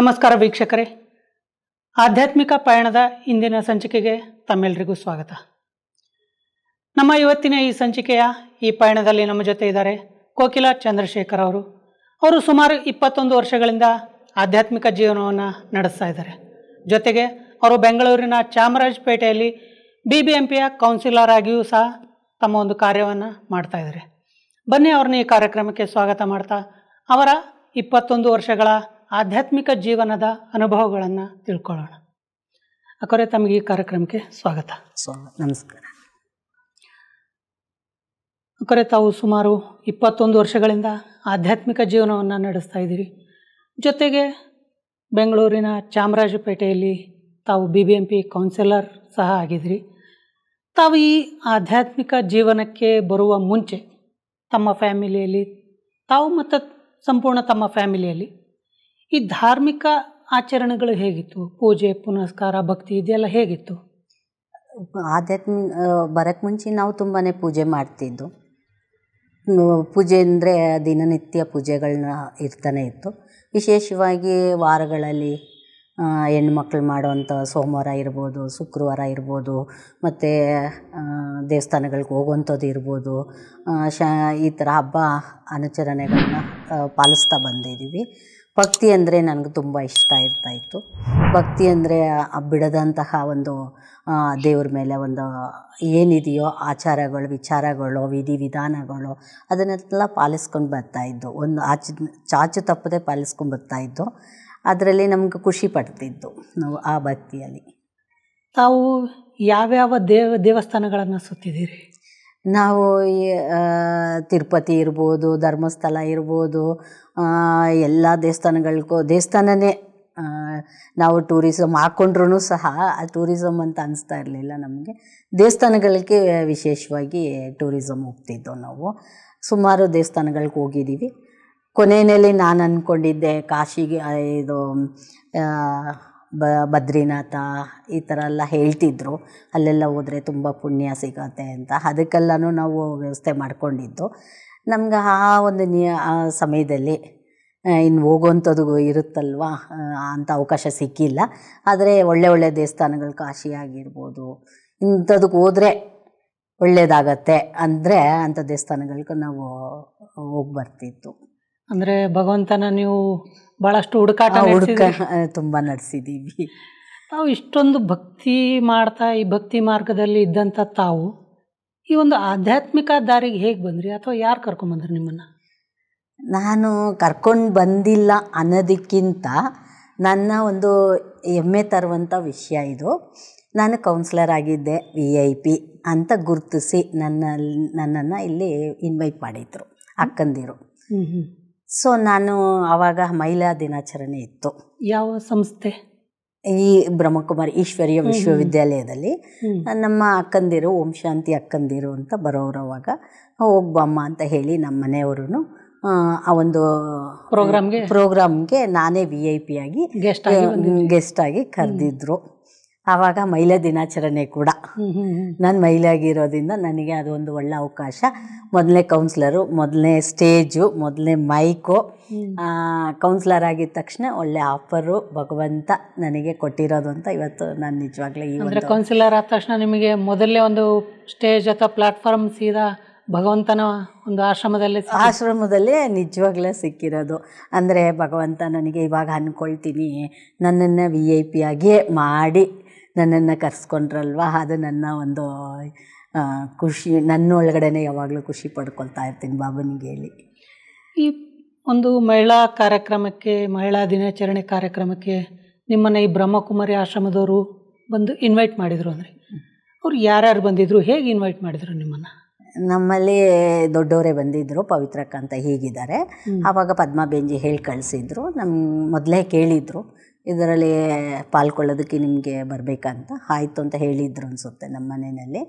ನಮಸ್ಕಾರ ವೀಕ್ಷಕರೇ, ಆಧ್ಯಾತ್ಮಿಕ ಪಯಣದ ಇಂದಿನ ಸಂಚಿಕೆಗೆ ತಮ್ಮೆಲ್ಲರಿಗೂ ಸ್ವಾಗತ. ನಮ್ಮ ಇವತ್ತಿನ ಈ ಸಂಚಿಕೆಯ ಈ ಪಯಣದಲ್ಲಿ ನಮ್ಮ ಜೊತೆ ಇದ್ದಾರೆ ಕೋಕಿಲ ಚಂದ್ರಶೇಖರ್ ಅವರು. ಸುಮಾರು 21 ವರ್ಷಗಳಿಂದ ಆಧ್ಯಾತ್ಮಿಕ ಜೀವನವನ್ನು ನಡೆಸ್ತಾ ಇದ್ದಾರೆ. ಜೊತೆಗೆ ಅವರು ಬೆಂಗಳೂರಿನ ಚಾಮರಾಜಪೇಟೆಯಲ್ಲಿ BBMPಯ ಕೌನ್ಸಿಲರ್ ಆಗಿಯೂ ಸಹ ತಮ್ಮ ಒಂದು ಕಾರ್ಯವನ್ನು ಮಾಡ್ತಾ ಇದ್ದಾರೆ. ಬನ್ನಿ ಅವ್ರನ್ನ ಈ ಕಾರ್ಯಕ್ರಮಕ್ಕೆ ಸ್ವಾಗತ ಮಾಡ್ತಾ ಅವರ 21 ವರ್ಷಗಳ ಆಧ್ಯಾತ್ಮಿಕ ಜೀವನದ ಅನುಭವಗಳನ್ನು ತಿಳ್ಕೊಳ್ಳೋಣ. ಅಕ್ಕರೆ, ತಮಗೆ ಈ ಕಾರ್ಯಕ್ರಮಕ್ಕೆ ಸ್ವಾಗತ. ನಮಸ್ಕಾರ. ಅಕ್ಕರೆ, ತಾವು ಸುಮಾರು 21 ವರ್ಷಗಳಿಂದ ಆಧ್ಯಾತ್ಮಿಕ ಜೀವನವನ್ನು ನಡೆಸ್ತಾ ಇದ್ದೀರಿ. ಜೊತೆಗೆ ಬೆಂಗಳೂರಿನ ಚಾಮರಾಜಪೇಟೆಯಲ್ಲಿ ತಾವು BBMP ಕೌನ್ಸಿಲರ್ ಸಹ ಆಗಿದ್ರಿ. ತಾವು ಈ ಆಧ್ಯಾತ್ಮಿಕ ಜೀವನಕ್ಕೆ ಬರುವ ಮುಂಚೆ ತಮ್ಮ ಫ್ಯಾಮಿಲಿಯಲ್ಲಿ, ತಾವು ಮತ್ತು ಸಂಪೂರ್ಣ ತಮ್ಮ ಫ್ಯಾಮಿಲಿಯಲ್ಲಿ ಈ ಧಾರ್ಮಿಕ ಆಚರಣೆಗಳು ಹೇಗಿತ್ತು? ಪೂಜೆ ಪುನಸ್ಕಾರ, ಭಕ್ತಿ ಇದೆಲ್ಲ ಹೇಗಿತ್ತು? ಬರೋಕ್ಕೆ ಮುಂಚೆ ನಾವು ತುಂಬಾ ಪೂಜೆ ಮಾಡ್ತಿದ್ದು. ಪೂಜೆ ಅಂದರೆ ದಿನನಿತ್ಯ ಪೂಜೆಗಳನ್ನ ಇರ್ತಾನೆ ಇತ್ತು. ವಿಶೇಷವಾಗಿ ವಾರಗಳಲ್ಲಿ ಹೆಣ್ಮಕ್ಳು ಮಾಡೋವಂಥ ಸೋಮವಾರ ಇರ್ಬೋದು, ಶುಕ್ರವಾರ ಇರ್ಬೋದು, ಮತ್ತು ದೇವಸ್ಥಾನಗಳಿಗೆ ಹೋಗುವಂಥದ್ದು ಇರ್ಬೋದು, ಈ ಥರ ಹಬ್ಬ ಆಚರಣೆಗಳನ್ನ ಪಾಲಿಸ್ತಾ ಬಂದಿದ್ದೀವಿ. ಭಕ್ತಿ ಅಂದರೆ ನನಗೆ ತುಂಬ ಇಷ್ಟ ಇರ್ತಾಯಿತ್ತು. ಭಕ್ತಿ ಅಂದರೆ ಬಿಡದಂತಹ ಒಂದು ದೇವ್ರ ಮೇಲೆ ಒಂದು ಏನಿದೆಯೋ ಆಚಾರಗಳು, ವಿಚಾರಗಳು, ವಿಧಿವಿಧಾನಗಳು ಅದನ್ನೆಲ್ಲ ಪಾಲಿಸ್ಕೊಂಡು ಬರ್ತಾಯಿದ್ದು. ಒಂದು ಚಾಚು ತಪ್ಪದೆ ಪಾಲಿಸ್ಕೊಂಡು ಬರ್ತಾಯಿದ್ದು. ಅದರಲ್ಲಿ ನಮ್ಗೆ ಖುಷಿ ಪಡ್ತಿದ್ದು ನಾವು ಆ ಭಕ್ತಿಯಲ್ಲಿ. ತಾವು ಯಾವ್ಯಾವ ದೇವಸ್ಥಾನಗಳನ್ನು ಸುತ್ತಿದ್ದೀರಿ? ನಾವು ತಿರುಪತಿ ಇರ್ಬೋದು, ಧರ್ಮಸ್ಥಳ ಇರ್ಬೋದು, ಎಲ್ಲ ದೇವಸ್ಥಾನನೇ ನಾವು ಟೂರಿಸಮ್ ಹಾಕ್ಕೊಂಡ್ರೂ ಸಹ ಆ ಟೂರಿಸಮ್ ಅಂತ ಅನಿಸ್ತಾ ಇರಲಿಲ್ಲ ನಮಗೆ. ದೇವಸ್ಥಾನಗಳಿಗೆ ವಿಶೇಷವಾಗಿ ಟೂರಿಸಮ್ ಹೋಗ್ತಿದ್ದೋ ನಾವು. ಸುಮಾರು ದೇವಸ್ಥಾನಗಳಿಗೆ ಹೋಗಿದ್ದೀವಿ. ಕೊನೆಯಲ್ಲಿ ನಾನು ಅಂದ್ಕೊಂಡಿದ್ದೆ ಕಾಶಿಗೆ, ಇದು ಬದ್ರಿನಾಥ ಈ ಥರ ಎಲ್ಲ ಹೇಳ್ತಿದ್ರು, ಅಲ್ಲೆಲ್ಲ ಹೋದರೆ ತುಂಬ ಪುಣ್ಯ ಸಿಗತ್ತೆ ಅಂತ. ಅದಕ್ಕೆಲ್ಲನೂ ನಾವು ವ್ಯವಸ್ಥೆ ಮಾಡ್ಕೊಂಡಿದ್ದು. ನಮ್ಗೆ ಆ ಒಂದು ಸಮಯದಲ್ಲಿ ಇನ್ನು ಹೋಗುವಂಥದ್ದು ಇರುತ್ತಲ್ವ, ಅಂಥ ಅವಕಾಶ ಸಿಕ್ಕಿಲ್ಲ. ಆದರೆ ಒಳ್ಳೆ ದೇವಸ್ಥಾನಗಳು, ಕಾಶಿ ಆಗಿರ್ಬೋದು, ಇಂಥದಕ್ಕೆ ಹೋದರೆ ಒಳ್ಳೆಯದಾಗತ್ತೆ ಅಂದರೆ ಅಂಥ ದೇವಸ್ಥಾನಗಳಿಗೆ ನಾವು ಹೋಗಿ ಬರ್ತಿತ್ತು. ಅಂದರೆ ಭಗವಂತನ ನೀವು ಭಾಳಷ್ಟು ಹುಡುಕಾಟ ತುಂಬ ನಡೆಸಿದ್ದೀವಿ. ತಾವು ಇಷ್ಟೊಂದು ಭಕ್ತಿ ಮಾಡ್ತಾ ಈ ಭಕ್ತಿ ಮಾರ್ಗದಲ್ಲಿ ಇದ್ದಂಥ ತಾವು ಈ ಒಂದು ಆಧ್ಯಾತ್ಮಿಕ ದಾರಿಗೆ ಹೇಗೆ ಬಂದ್ರಿ, ಅಥವಾ ಯಾರು ಕರ್ಕೊಂಬಂದ್ರಿ ನಿಮ್ಮನ್ನು? ನಾನು ಕರ್ಕೊಂಡು ಬಂದಿಲ್ಲ ಅನ್ನೋದಕ್ಕಿಂತ ನನ್ನ ಒಂದು ಹೆಮ್ಮೆ ತರುವಂಥ ವಿಷಯ ಇದು. ನಾನು ಕೌನ್ಸಿಲರ್ ಆಗಿದ್ದೆ, VIP ಅಂತ ಗುರುತಿಸಿ ನನ್ನನ್ನು ಇಲ್ಲಿ ಇನ್ವೈಟ್ ಮಾಡಿದ್ರು ಅಕ್ಕಂದಿರು. ಸೊ ನಾನು ಆವಾಗ ಮಹಿಳಾ ದಿನಾಚರಣೆ ಇತ್ತು. ಯಾವ ಸಂಸ್ಥೆ? ಈ ಬ್ರಹ್ಮಕುಮಾರಿ ಈಶ್ವರೀಯ ವಿಶ್ವವಿದ್ಯಾಲಯದಲ್ಲಿ ನಮ್ಮ ಅಕ್ಕಂದಿರು, ಓಂ ಶಾಂತಿ ಅಕ್ಕಂದಿರು ಅಂತ ಬರೋರವಾಗ ಹೋಗ್ಬಮ್ಮ ಅಂತ ಹೇಳಿ ನಮ್ಮ ಮನೆಯವರು ಆ ಒಂದು ಪ್ರೋಗ್ರಾಮ್ಗೆ ನಾನೇ VIP ಆಗಿ ಗೆಸ್ಟ್ ಆಗಿ ಕರೆದಿದ್ರು. ಆವಾಗ ಮಹಿಳಾ ದಿನಾಚರಣೆ ಕೂಡ ನಾನು ಮಹಿಳೆ ಆಗಿರೋದ್ರಿಂದ ನನಗೆ ಅದೊಂದು ಒಳ್ಳೆ ಅವಕಾಶ. ಮೊದಲನೇ ಕೌನ್ಸಿಲರು, ಮೊದಲನೇ ಸ್ಟೇಜು, ಮೊದಲನೇ ಮೈಕು. ಕೌನ್ಸಿಲರ್ ಆಗಿದ ತಕ್ಷಣ ಒಳ್ಳೆ ಆಫರು ಭಗವಂತ ನನಗೆ ಕೊಟ್ಟಿರೋದು ಅಂತ ಇವತ್ತು ನಾನು ನಿಜವಾಗ್ಲೂ ಅಂದರೆ ಕೌನ್ಸಿಲರ್ ಆದ ತಕ್ಷಣ ನಿಮಗೆ ಮೊದಲನೇ ಒಂದು ಸ್ಟೇಜ್ ಅಥವಾ ಪ್ಲಾಟ್ಫಾರ್ಮ್ ಸೀದಾ ಭಗವಂತನ ಒಂದು ಆಶ್ರಮದಲ್ಲೇ ನಿಜವಾಗ್ಲೇ ಸಿಕ್ಕಿರೋದು. ಅಂದರೆ ಭಗವಂತ ನನಗೆ ಇವಾಗ ಅಂದ್ಕೊಳ್ತೀನಿ, ನನ್ನನ್ನು VIP ಆಗಿಯೇ ಮಾಡಿ ನನ್ನನ್ನು ಕರೆಸ್ಕೊಂಡ್ರಲ್ವ, ಅದು ನನ್ನ ಒಂದು ಖುಷಿ. ನನ್ನ ಒಳಗಡೆನೇ ಯಾವಾಗಲೂ ಖುಷಿ ಪಡ್ಕೊಳ್ತಾ ಇರ್ತೀನಿ ಬಾಬನಿಗೆ ಹೇಳಿ. ಈ ಒಂದು ಮಹಿಳಾ ಕಾರ್ಯಕ್ರಮಕ್ಕೆ, ಮಹಿಳಾ ದಿನಾಚರಣೆ ಕಾರ್ಯಕ್ರಮಕ್ಕೆ ನಿಮ್ಮನ್ನು ಈ ಬ್ರಹ್ಮಕುಮಾರಿ ಆಶ್ರಮದವರು ಬಂದು ಇನ್ವೈಟ್ ಮಾಡಿದರು. ಅಂದರೆ ಅವ್ರು ಯಾರ್ಯಾರು ಬಂದಿದ್ರು, ಹೇಗೆ ಇನ್ವೈಟ್ ಮಾಡಿದರು ನಿಮ್ಮನ್ನು? ನಮ್ಮಲ್ಲಿ ದೊಡ್ಡವರೇ ಬಂದಿದ್ದರು, ಪವಿತ್ರಕ್ಕ ಅಂತ ಹೀಗಿದ್ದಾರೆ. ಆವಾಗ ಪದ್ಮಾ ಬೆಂಜಿ ಹೇಳಿ ಕಳಿಸಿದ್ರು. ಮೊದಲೇ ಕೇಳಿದರು, ಇದರಲ್ಲಿ ಪಾಲ್ಗೊಳ್ಳೋದಕ್ಕೆ ನಿಮಗೆ ಬರಬೇಕಂತ. ಆಯಿತು ಅಂತ ಹೇಳಿದ್ರು ಅನಿಸುತ್ತೆ ನಮ್ಮ ಮನೆಯಲ್ಲಿ.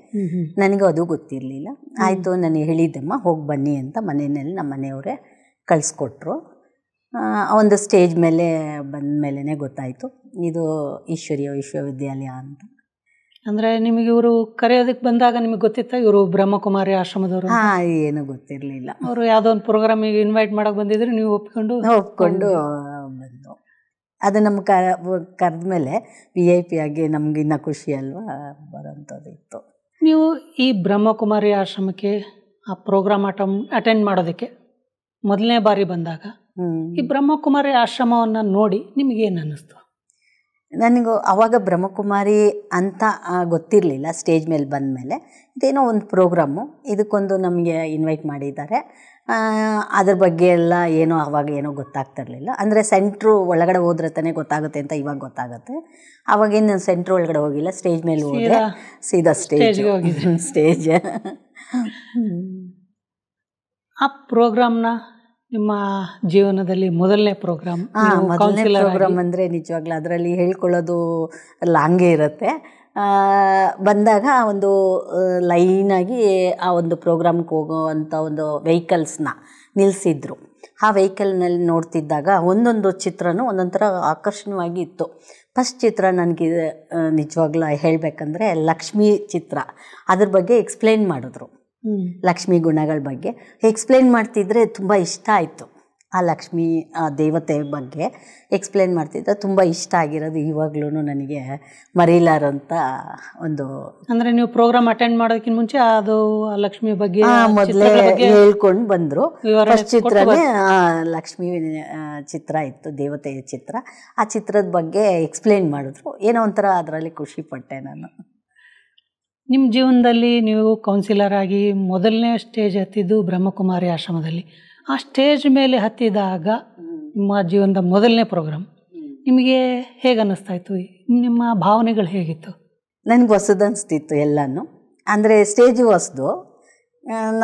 ನನಗೂ ಅದು ಗೊತ್ತಿರಲಿಲ್ಲ. ಆಯಿತು, ನಾನು ಹೇಳಿದ್ದೆಮ್ಮ ಹೋಗಿ ಬನ್ನಿ ಅಂತ ಮನೆಯಲ್ಲಿ ನಮ್ಮ ಮನೆಯವರೇ ಕಳಿಸ್ಕೊಟ್ರು. ಒಂದು ಸ್ಟೇಜ್ ಮೇಲೆ ಬಂದ ಮೇಲೇ ಗೊತ್ತಾಯಿತು ಇದು ಈಶ್ವರೀಯ ವಿಶ್ವವಿದ್ಯಾಲಯ ಅಂತ. ಅಂದರೆ ನಿಮಗೆ ಇವರು ಕರೆಯೋದಕ್ಕೆ ಬಂದಾಗ ನಿಮಗೆ ಗೊತ್ತಿತ್ತ ಇವರು ಬ್ರಹ್ಮಕುಮಾರಿ ಆಶ್ರಮದವರು? ಏನೂ ಗೊತ್ತಿರಲಿಲ್ಲ. ಅವರು ಯಾವುದೋ ಒಂದು ಪ್ರೋಗ್ರಾಮಿಗೆ ಇನ್ವೈಟ್ ಮಾಡೋಕೆ ಬಂದಿದ್ರು, ನೀವು ಒಪ್ಕೊಂಡು ಬಂದು ಅದು ನಮ್ಮ ಕರೆದ ಮೇಲೆ VIP ಆಗಿ ನಮ್ಗೆ ಇನ್ನೂ ಖುಷಿ ಅಲ್ವಾ ಬರೋಂಥದ್ದು ಇತ್ತು. ನೀವು ಈ ಬ್ರಹ್ಮಕುಮಾರಿ ಆಶ್ರಮಕ್ಕೆ ಆ ಪ್ರೋಗ್ರಾಮ್ ಅಟೆಂಡ್ ಮಾಡೋದಕ್ಕೆ ಮೊದಲನೇ ಬಾರಿ ಬಂದಾಗ ಈ ಬ್ರಹ್ಮಕುಮಾರಿ ಆಶ್ರಮವನ್ನು ನೋಡಿ ನಿಮಗೇನು ಅನ್ನಿಸ್ತು? ನನಗೂ ಆವಾಗ ಬ್ರಹ್ಮಕುಮಾರಿ ಅಂತ ಗೊತ್ತಿರಲಿಲ್ಲ. ಸ್ಟೇಜ್ ಮೇಲೆ ಬಂದ ಮೇಲೆ ಇದೇನೋ ಒಂದು ಪ್ರೋಗ್ರಾಮು, ಇದಕ್ಕೊಂದು ನಮಗೆ ಇನ್ವೈಟ್ ಮಾಡಿದ್ದಾರೆ. ಅದ್ರ ಬಗ್ಗೆ ಎಲ್ಲ ಏನೋ ಆವಾಗ ಏನೋ ಗೊತ್ತಾಗ್ತಿರ್ಲಿಲ್ಲ. ಅಂದರೆ ಸೆಂಟ್ರು ಒಳಗಡೆ ಹೋದ್ರೆ ತಾನೇ ಗೊತ್ತಾಗುತ್ತೆ ಅಂತ ಇವಾಗ ಗೊತ್ತಾಗುತ್ತೆ. ಆವಾಗೇನು ಸೆಂಟ್ರ್ ಒಳಗಡೆ ಹೋಗಿಲ್ಲ, ಸ್ಟೇಜ್ ಮೇಲೆ ಹೋದರೆ ಸೀದಾ ಸ್ಟೇಜ್. ಆ ಪ್ರೋಗ್ರಾಮ್ನ ನಿಮ್ಮ ಜೀವನದಲ್ಲಿ ಮೊದಲನೇ ಪ್ರೋಗ್ರಾಮ್ ಅಂದರೆ ನಿಜವಾಗ್ಲೂ ಅದರಲ್ಲಿ ಹೇಳ್ಕೊಳ್ಳೋದು ಲಾಂಗೇ ಇರುತ್ತೆ. ಬಂದಾಗ ಒಂದು ಲೈನಾಗಿ ಆ ಒಂದು ಪ್ರೋಗ್ರಾಮ್ಗೆ ಹೋಗೋವಂಥ ಒಂದು ವೆಹಿಕಲ್ಸ್ನ ನಿಲ್ಲಿಸಿದ್ರು. ಆ ವೆಹಿಕಲ್ನಲ್ಲಿ ನೋಡ್ತಿದ್ದಾಗ ಒಂದೊಂದು ಚಿತ್ರನೂ ಒಂದೊಂಥರ ಆಕರ್ಷಣೀಯವಾಗಿ ಇತ್ತು. ಫಸ್ಟ್ ಚಿತ್ರ ನನಗೆ ನಿಜವಾಗ್ಲೂ ಹೇಳಬೇಕಂದ್ರೆ ಲಕ್ಷ್ಮೀ ಚಿತ್ರ. ಅದ್ರ ಬಗ್ಗೆ ಎಕ್ಸ್ಪ್ಲೇನ್ ಮಾಡಿದ್ರು. ಲಕ್ಷ್ಮೀ ಗುಣಗಳ ಬಗ್ಗೆ ಎಕ್ಸ್ಪ್ಲೇನ್ ಮಾಡ್ತಿದ್ರೆ ತುಂಬ ಇಷ್ಟ ಆಯಿತು. ಆ ಲಕ್ಷ್ಮೀ ದೇವತೆ ಬಗ್ಗೆ ಎಕ್ಸ್ಪ್ಲೇನ್ ಮಾಡ್ತಿದ್ದೆ, ತುಂಬ ಇಷ್ಟ ಆಗಿರೋದು ಇವಾಗ್ಲೂ ನನಗೆ ಮರೀಲಾರಂಥ ಒಂದು. ಅಂದರೆ ನೀವು ಪ್ರೋಗ್ರಾಮ್ ಅಟೆಂಡ್ ಮಾಡೋದಕ್ಕಿಂತ ಮುಂಚೆ ಅದು ಲಕ್ಷ್ಮಿ ಬಗ್ಗೆ ಮೊದಲೇ ಹೇಳ್ಕೊಂಡು ಬಂದರು. ಫಸ್ಟ್ ಚಿತ್ರನೇ ಲಕ್ಷ್ಮೀ ಚಿತ್ರ ಇತ್ತು, ದೇವತೆಯ ಚಿತ್ರ. ಆ ಚಿತ್ರದ ಬಗ್ಗೆ ಎಕ್ಸ್ಪ್ಲೇನ್ ಮಾಡಿದ್ರು. ಏನೋ ಒಂಥರ ಅದರಲ್ಲಿ ಖುಷಿಪಟ್ಟೆ ನಾನು. ನಿಮ್ಮ ಜೀವನದಲ್ಲಿ ನೀವು ಕೌನ್ಸಿಲರ್ ಆಗಿ ಮೊದಲನೇ ಸ್ಟೇಜ್ ಹತ್ತಿದ್ದು ಬ್ರಹ್ಮಕುಮಾರಿ ಆಶ್ರಮದಲ್ಲಿ. ಆ ಸ್ಟೇಜ್ ಮೇಲೆ ಹತ್ತಿದಾಗ ನಿಮ್ಮ ಜೀವನದ ಮೊದಲನೇ ಪ್ರೋಗ್ರಾಮ್ ನಿಮಗೆ ಹೇಗೆ ಅನ್ನಿಸ್ತಾ ಇತ್ತು? ನಿಮ್ಮ ಭಾವನೆಗಳು ಹೇಗಿತ್ತು? ನನಗೆ ಹೊಸದು ಅನಿಸ್ತಿತ್ತು ಎಲ್ಲನೂ. ಅಂದರೆ ಸ್ಟೇಜು ಹೊಸದು,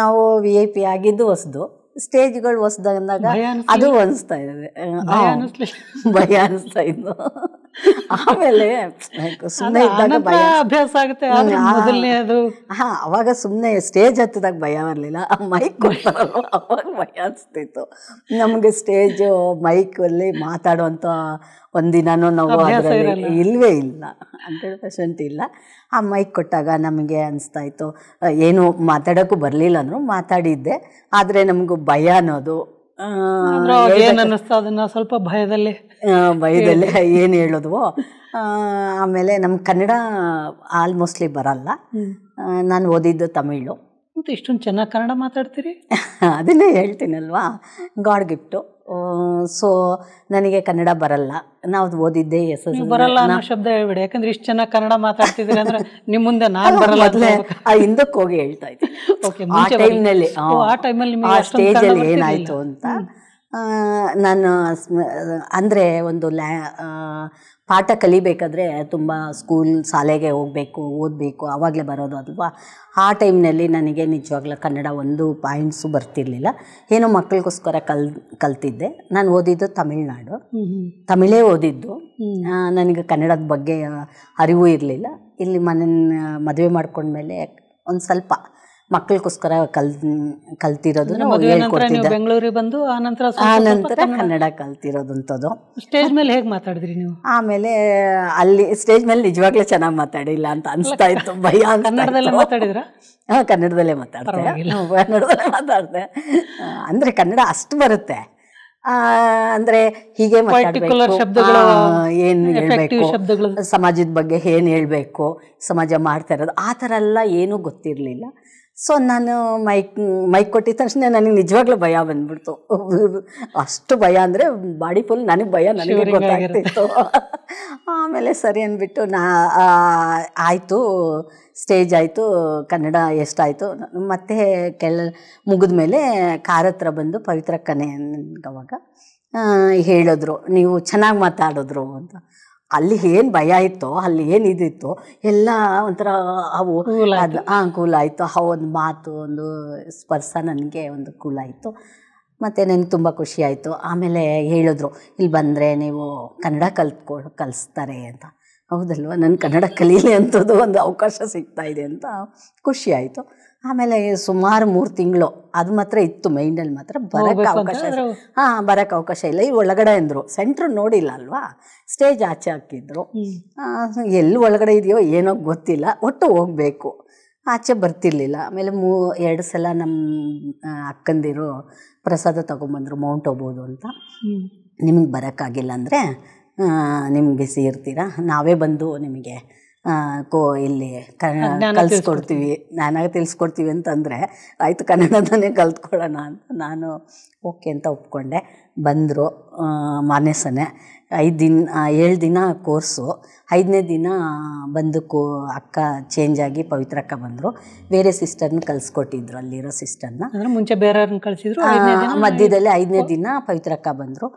ನಾವು VIP ಆಗಿದ್ದು ಹೊಸದು, ಸ್ಟೇಜ್ಗಳು ಹೊಸದಂದಾಗ ಅದು ಅನಿಸ್ತಾ ಇದೆ, ಭಯ ಅನಿಸ್ತಾ ಇದ್ದು. ಆಮೇಲೆ ಸುಮ್ಮನೆ ಇದ್ದಾಗ ಭಯ ಅಭ್ಯಾಸ ಆಗುತ್ತೆ. ಅವಾಗ ಸುಮ್ಮನೆ ಸ್ಟೇಜ್ ಹತ್ತಿದಾಗ ಭಯ ಬರಲಿಲ್ಲ. ಮೈಕ್ ಕೊಡ್ತಾರಲ್ಲ ಅವಾಗ ಭಯ ಅನಿಸ್ತಿತ್ತು ನಮಗೆ. ಸ್ಟೇಜು ಮೈಕಲ್ಲಿ ಮಾತಾಡುವಂಥ ಒಂದಿನೂ ನಾವು ಅದರಲ್ಲಿ ಇಲ್ಲವೇ ಇಲ್ಲ, 100% ಇಲ್ಲ. ಆ ಮೈಕ್ ಕೊಟ್ಟಾಗ ನಮಗೆ ಅನಿಸ್ತಾ ಇತ್ತು, ಏನು ಮಾತಾಡೋಕ್ಕೂ ಬರಲಿಲ್ಲ ಅಂದರು, ಮಾತಾಡಿದ್ದೆ. ಆದರೆ ನಮಗೂ ಭಯ ಅನ್ನೋದು ಅದನ್ನ ಸ್ವಲ್ಪ ಭಯದಲ್ಲೇ ಏನು ಹೇಳಿದ್ವೋ. ಆಮೇಲೆ ನಮ್ಮ ಕನ್ನಡ ಆಲ್ಮೋಸ್ಟ್ಲಿ ಬರಲ್ಲ, ನಾನು ಓದಿದ್ದು ತಮಿಳು. ಮತ್ತು ಇಷ್ಟೊಂದು ಚೆನ್ನಾಗಿ ಕನ್ನಡ ಮಾತಾಡ್ತೀರಿ? ಅದನ್ನೇ ಹೇಳ್ತೀನಲ್ವಾ, ಗಾಡ್ ಗಿಫ್ಟು. ಸೊ ನನಗೆ ಕನ್ನಡ ಬರಲ್ಲ. ನಾವು ಓದಿದ್ದೆ ಬರಲ್ಲ ಅನ್ನೋ ಶಬ್ದ ಹೇಳ್ಬೇಡಿ, ಯಾಕಂದ್ರೆ ಇಷ್ಟು ಚೆನ್ನಾಗಿ ಕನ್ನಡ ಮಾತಾಡ್ತಿದ್ದೀರಿ ಅಂದ್ರೆ ನಿಮ್ಮ ಮುಂದೆ ನಾನು ಬರಲ್ಲ. ಹಿಂದಕ್ಕೆ ಹೋಗಿ ಹೇಳ್ತಾ ಇದ್ದೀನಿ ಆ ಟೈಮ್ನಲ್ಲಿ, ಆ ಸ್ಟೇಜಲ್ಲಿ ಏನಾಯಿತು ಅಂತ. ನಾನು ಅಂದರೆ ಒಂದು ಪಾಠ ಕಲಿಬೇಕಾದ್ರೆ ತುಂಬ ಶಾಲೆಗೆ ಹೋಗಬೇಕು, ಓದಬೇಕು, ಆವಾಗಲೇ ಬರೋದು ಅಲ್ವಾ. ಆ ಟೈಮ್ನಲ್ಲಿ ನನಗೆ ನಿಜವಾಗ್ಲೂ ಕನ್ನಡ ಒಂದು ಪಾಯಿಂಟ್ಸು ಬರ್ತಿರ್ಲಿಲ್ಲ. ಏನೋ ಮಕ್ಕಳಿಗೋಸ್ಕರ ಕಲ್ತಿದ್ದೆ. ನಾನು ಓದಿದ್ದು ತಮಿಳ್ನಾಡು, ತಮಿಳೇ ಓದಿದ್ದು. ನನಗೆ ಕನ್ನಡದ ಬಗ್ಗೆ ಅರಿವು ಇರಲಿಲ್ಲ. ಇಲ್ಲಿ ಮದುವೆ ಮಾಡ್ಕೊಂಡ್ಮೇಲೆ ಒಂದು ಸ್ವಲ್ಪ ಮಕ್ಕಳಿಗೋಸ್ಕರ ಕಲ್ತಿರೋದು ಹೇಳ್ಕೊಡ್ತಿದ್ದೆ. ಬೆಂಗಳೂರಿಗೆ ಬಂದು ಆನಂತರ ಕನ್ನಡ ಕಲ್ತಿರೋದಂಥದ್ದು. ಸ್ಟೇಜ್ ಮೇಲೆ ಹೇಗೆ ಮಾತಾಡಿದ್ರಿ ನೀವು? ಆಮೇಲೆ ಅಲ್ಲಿ ಸ್ಟೇಜ್ ಮೇಲೆ ನಿಜವಾಗ್ಲೂ ಚೆನ್ನಾಗಿ ಮಾತಾಡಿಲ್ಲ ಅಂತ ಅನಿಸ್ತಾ ಇತ್ತು, ಭಯ. ಕನ್ನಡದಲ್ಲೇ ಮಾತಾಡಿದ್ರ? ಹಾಂ, ಕನ್ನಡದಲ್ಲೇ ಮಾತಾಡ್ದೆ. ಅಂದರೆ ಕನ್ನಡ ಅಷ್ಟು ಬರುತ್ತೆ. ಅಂದರೆ ಹೀಗೆ ಮಾತಾಡಬೇಕು, ಏನು ಹೇಳಬೇಕು, ಸಮಾಜದ ಬಗ್ಗೆ ಏನು ಹೇಳಬೇಕು, ಸಮಾಜ ಮಾಡ್ತಾ ಇರೋದು ಆ ಥರ ಎಲ್ಲ ಏನೂ ಗೊತ್ತಿರಲಿಲ್ಲ. ಸೊ ನಾನು ಮೈಕ್ ಕೊಟ್ಟಿದ ತಕ್ಷಣ ನನಗೆ ನಿಜವಾಗ್ಲೂ ಭಯ ಬಂದ್ಬಿಡ್ತು. ಅಷ್ಟು ಭಯ ಅಂದರೆ ಬಾಡಿ ಫುಲ್ ನನಗೆ ಭಯ, ನನಗೆ ಗೊತ್ತಾಗ್ತಿತ್ತು. ಆಮೇಲೆ ಸರಿ ಅಂದ್ಬಿಟ್ಟು ಆಯಿತು, ಸ್ಟೇಜ್ ಆಯಿತು, ಕನ್ನಡ ಎಷ್ಟಾಯಿತು. ಮತ್ತು ಮುಗಿದ ಮೇಲೆ ಕಾರ್ ಹತ್ರ ಬಂದು ಪವಿತ್ರ ಕನೆ ಅವಾಗ ಹೇಳಿದ್ರು, ನೀವು ಚೆನ್ನಾಗಿ ಮಾತಾಡಿದ್ರು ಅಂತ. ಅಲ್ಲಿ ಏನು ಭಯ ಇತ್ತೋ, ಅಲ್ಲಿ ಏನು ಇದಿತ್ತು ಎಲ್ಲ ಒಂಥರ ಅವು ಅದು ಕೂಲ್ ಆಯಿತು. ಆ ಒಂದು ಮಾತು, ಒಂದು ಸ್ಪರ್ಶ ನನಗೆ ಒಂದು ಕೂಲ್ ಆಯಿತು. ಮತ್ತು ನನಗೆ ತುಂಬ ಖುಷಿ ಆಯಿತು. ಆಮೇಲೆ ಹೇಳಿದ್ರು, ಇಲ್ಲಿ ಬಂದರೆ ನೀವು ಕನ್ನಡ ಕಲಿಸ್ತಾರೆ ಅಂತ. ಹೌದಲ್ವ, ನನ್ನ ಕನ್ನಡ ಕಲೀಲಿ ಅಂಥದ್ದು ಒಂದು ಅವಕಾಶ ಸಿಗ್ತಾಯಿದೆ ಅಂತ ಖುಷಿ ಆಯಿತು. ಆಮೇಲೆ ಸುಮಾರು 3 ತಿಂಗಳು ಅದು ಮಾತ್ರ ಇತ್ತು ಮೈಂಡಲ್ಲಿ, ಮಾತ್ರ ಬರೋಕ್ಕೆ ಅವಕಾಶ. ಬರೋಕ್ಕೆ ಅವಕಾಶ ಇಲ್ಲ. ಈ ಒಳಗಡೆ ಅಂದರು, ಸೆಂಟ್ರ್ ನೋಡಿಲ್ಲ ಅಲ್ವಾ, ಸ್ಟೇಜ್ ಆಚೆ ಹಾಕಿದ್ರು. ಎಲ್ಲಿ ಒಳಗಡೆ ಇದೆಯೋ ಏನೋ ಗೊತ್ತಿಲ್ಲ, ಒಟ್ಟು ಹೋಗಬೇಕು, ಆಚೆ ಬರ್ತಿರ್ಲಿಲ್ಲ. ಆಮೇಲೆ 2 ಸಲ ನಮ್ಮ ಅಕ್ಕಂದಿರು ಪ್ರಸಾದ ತೊಗೊಂಬಂದರು, ಮೌಂಟ್ ಹೋಗ್ಬೋದು ಅಂತ. ನಿಮಗೆ ಬರೋಕ್ಕಾಗಿಲ್ಲ ಅಂದರೆ ನಿಮ್ಗೆ ಬಿಸಿ ಇರ್ತೀರಾ, ನಾವೇ ಬಂದು ನಿಮಗೆ ಇಲ್ಲಿ ಕಲಿಸ್ಕೊಡ್ತೀವಿ, ಜ್ಞಾನ ತಿಳಿಸ್ಕೊಡ್ತೀವಿ ಅಂತಂದರೆ ಆಯಿತು ಕನ್ನಡದನ್ನೇ ಕಲ್ತ್ಕೊಳ್ಳೋಣ ಅಂತ ನಾನು ಓಕೆ ಅಂತ ಒಪ್ಕೊಂಡೆ. ಬಂದರು ಮಾನ್ಯಸನೆ 7 ದಿನ ಕೋರ್ಸು. 5ನೇ ದಿನ ಬಂದು ಅಕ್ಕ ಚೇಂಜ್ ಆಗಿ ಪವಿತ್ರಕ್ಕ ಬಂದರು. ಬೇರೆ ಸಿಸ್ಟರ್ನ ಕಲಿಸ್ಕೊಟ್ಟಿದ್ರು, ಅಲ್ಲಿರೋ ಸಿಸ್ಟರ್ನ. ಮುಂಚೆ ಬೇರೆಯವ್ರನ್ನ ಕಳಿಸಿದ್ರು. ಮಧ್ಯದಲ್ಲಿ 5ನೇ ದಿನ ಪವಿತ್ರಕ್ಕ ಬಂದರು,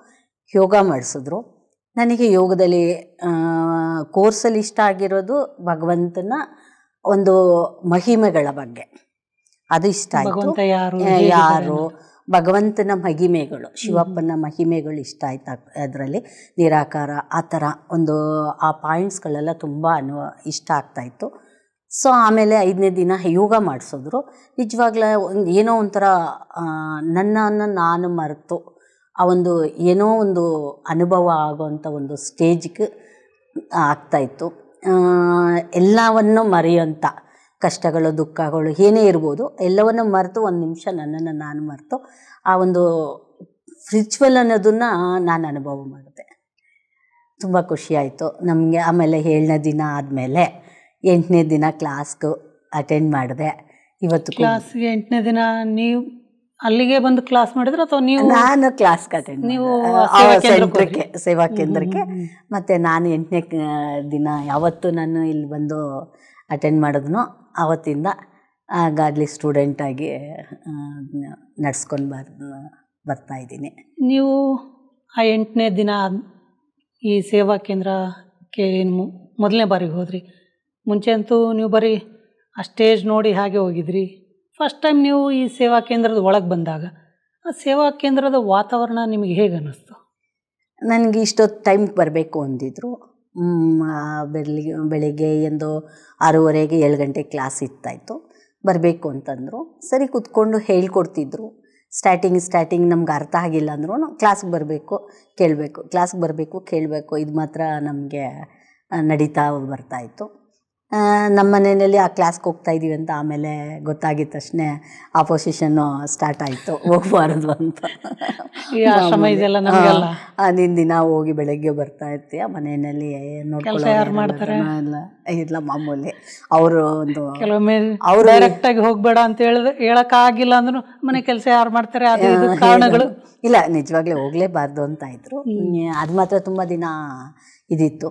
ಯೋಗ ಮಾಡಿಸಿದ್ರು. ನನಗೆ ಯೋಗದಲ್ಲಿ ಕೋರ್ಸಲ್ಲಿ ಇಷ್ಟ ಆಗಿರೋದು ಭಗವಂತನ ಒಂದು ಮಹಿಮೆಗಳ ಬಗ್ಗೆ, ಅದು ಇಷ್ಟ ಆಯಿತು. ಯಾರು ಭಗವಂತನ ಮಹಿಮೆಗಳು, ಶಿವಪ್ಪನ ಮಹಿಮೆಗಳು ಇಷ್ಟ ಆಯ್ತು. ಅದರಲ್ಲಿ ನಿರಾಕಾರ ಆ ಥರ ಒಂದು ಆ ಪಾಯಿಂಟ್ಸ್ಗಳೆಲ್ಲ ತುಂಬ ಇಷ್ಟ ಆಗ್ತಾಯಿತ್ತು. ಸೊ ಆಮೇಲೆ 5ನೇ ದಿನ ಯೋಗ ಮಾಡಿಸಿದ್ರು. ನಿಜವಾಗ್ಲೂ ಏನೋ ಒಂಥರ ನನ್ನನ್ನು ನಾನು ಮರೆತು ಆ ಒಂದು ಏನೋ ಒಂದು ಅನುಭವ ಆಗೋವಂಥ ಒಂದು ಸ್ಟೇಜ್ಗೆ ಆಗ್ತಾಯಿತ್ತು. ಎಲ್ಲವನ್ನು ಮರೆಯೋಂಥ ಕಷ್ಟಗಳು ದುಃಖಗಳು ಏನೇ ಇರ್ಬೋದು ಎಲ್ಲವನ್ನು ಮರೆತು ಒಂದು ನಿಮಿಷ ನನ್ನನ್ನು ನಾನು ಮರೆತು ಆ ಒಂದು ಸ್ಪಿರಿಚುವಲ್ ಅನ್ನೋದನ್ನು ನಾನು ಅನುಭವ ಮಾಡಿದೆ. ತುಂಬ ಖುಷಿಯಾಯಿತು ನಮಗೆ. ಆಮೇಲೆ 7ನೇ ದಿನ ಆದಮೇಲೆ 8ನೇ ದಿನ ಕ್ಲಾಸ್ಗೂ ಅಟೆಂಡ್ ಮಾಡಿದೆ. ಇವತ್ತು ಕ್ಲಾಸ್ಗೆ 8ನೇ ದಿನ ನೀವು ಅಲ್ಲಿಗೆ ಬಂದು ಕ್ಲಾಸ್ ಮಾಡಿದ್ರೆ ಅಥವಾ ನೀವು? ನಾನು ಕ್ಲಾಸ್ಗೆ ಅಟೆಂಡ್ ನೀವು ಸೆಂಟ್ರಕ್ಕೆ, ಸೇವಾ ಕೇಂದ್ರಕ್ಕೆ. ಮತ್ತು ನಾನು 8ನೇ ದಿನ ಯಾವತ್ತು ನಾನು ಇಲ್ಲಿ ಬಂದು ಅಟೆಂಡ್ ಮಾಡಿದ್ನೋ ಆವತ್ತಿಂದ ಗಾಡ್ಲಿ ಸ್ಟೂಡೆಂಟಾಗಿ ನಡ್ಸ್ಕೊಂಡು ಬರ್ತಾಯಿದ್ದೀನಿ. ನೀವು ಆ 8ನೇ ದಿನ ಈ ಸೇವಾ ಕೇಂದ್ರಕ್ಕೆ ಮೊದಲನೇ ಬಾರಿಗೆ ಹೋದ್ರಿ. ಮುಂಚೆ ಅಂತೂ ನೀವು ಬರೀ ಆ ಸ್ಟೇಜ್ ನೋಡಿ ಹಾಗೆ ಹೋಗಿದ್ರಿ. ಫಸ್ಟ್ ಟೈಮ್ ನೀವು ಈ ಸೇವಾ ಕೇಂದ್ರದ ಒಳಗೆ ಬಂದಾಗ ಆ ಸೇವಾ ಕೇಂದ್ರದ ವಾತಾವರಣ ನಿಮಗೆ ಹೇಗೆ ಅನ್ನಿಸ್ತು? ನನಗೆ ಇಷ್ಟೊತ್ತು ಟೈಮ್ಗೆ ಬರಬೇಕು ಅಂದಿದ್ರು. ಬೆಳಿಗ್ಗೆ ಒಂದು 6:30ಗೆ 7 ಗಂಟೆ ಕ್ಲಾಸ್ ಇತ್ತಾಯಿತು. ಬರಬೇಕು ಅಂತಂದರು. ಸರಿ ಕೂತ್ಕೊಂಡು ಹೇಳ್ಕೊಡ್ತಿದ್ರು. ಸ್ಟಾರ್ಟಿಂಗ್ ನಮ್ಗೆ ಅರ್ಥ ಆಗಿಲ್ಲ ಅಂದ್ರೂ ಕ್ಲಾಸ್ಗೆ ಬರಬೇಕು ಕೇಳಬೇಕು, ಇದು ಮಾತ್ರ ನಮಗೆ ನಡೀತಾ ಬರ್ತಾಯಿತ್ತು. ನಮ್ಮ ಮನೆಯಲ್ಲಿ ಆ ಕ್ಲಾಸ್ಗೆ ಹೋಗ್ತಾಯಿದ್ದೀವಿ ಅಂತ ಆಮೇಲೆ ಗೊತ್ತಾಗಿದ ತಕ್ಷಣ ಆಪೋಸಿಷನ್ನು ಸ್ಟಾರ್ಟ್ ಆಯಿತು, ಹೋಗಬಾರ್ದು ಅಂತ. ನಿನ್ನ ದಿನ ಹೋಗಿ ಬೆಳಗ್ಗೆ ಬರ್ತಾ ಇರ್ತೀಯ, ಮನೆಯಲ್ಲಿ ನೋಡ್ಕೊಳ್ಳೋಲ್ಲ, ಇಲ್ಲ ಮಾಮೂಲಿ. ಅವರು ಒಂದು ಅವರು ಡೈರೆಕ್ಟಾಗಿ ಹೋಗಬೇಡ ಅಂತ ಹೇಳೋಕ್ಕಾಗಿಲ್ಲ ಅಂದ್ರೂ ಮನೆ ಕೆಲಸ ಯಾರು ಮಾಡ್ತಾರೆ, ಅದು ಕಾರಣಗಳು ಇಲ್ಲ, ನಿಜವಾಗ್ಲೂ ಹೋಗಲೇಬಾರ್ದು ಅಂತ ಇದ್ರು. ಅದು ಮಾತ್ರ ತುಂಬ ದಿನ ಇದಿತ್ತು,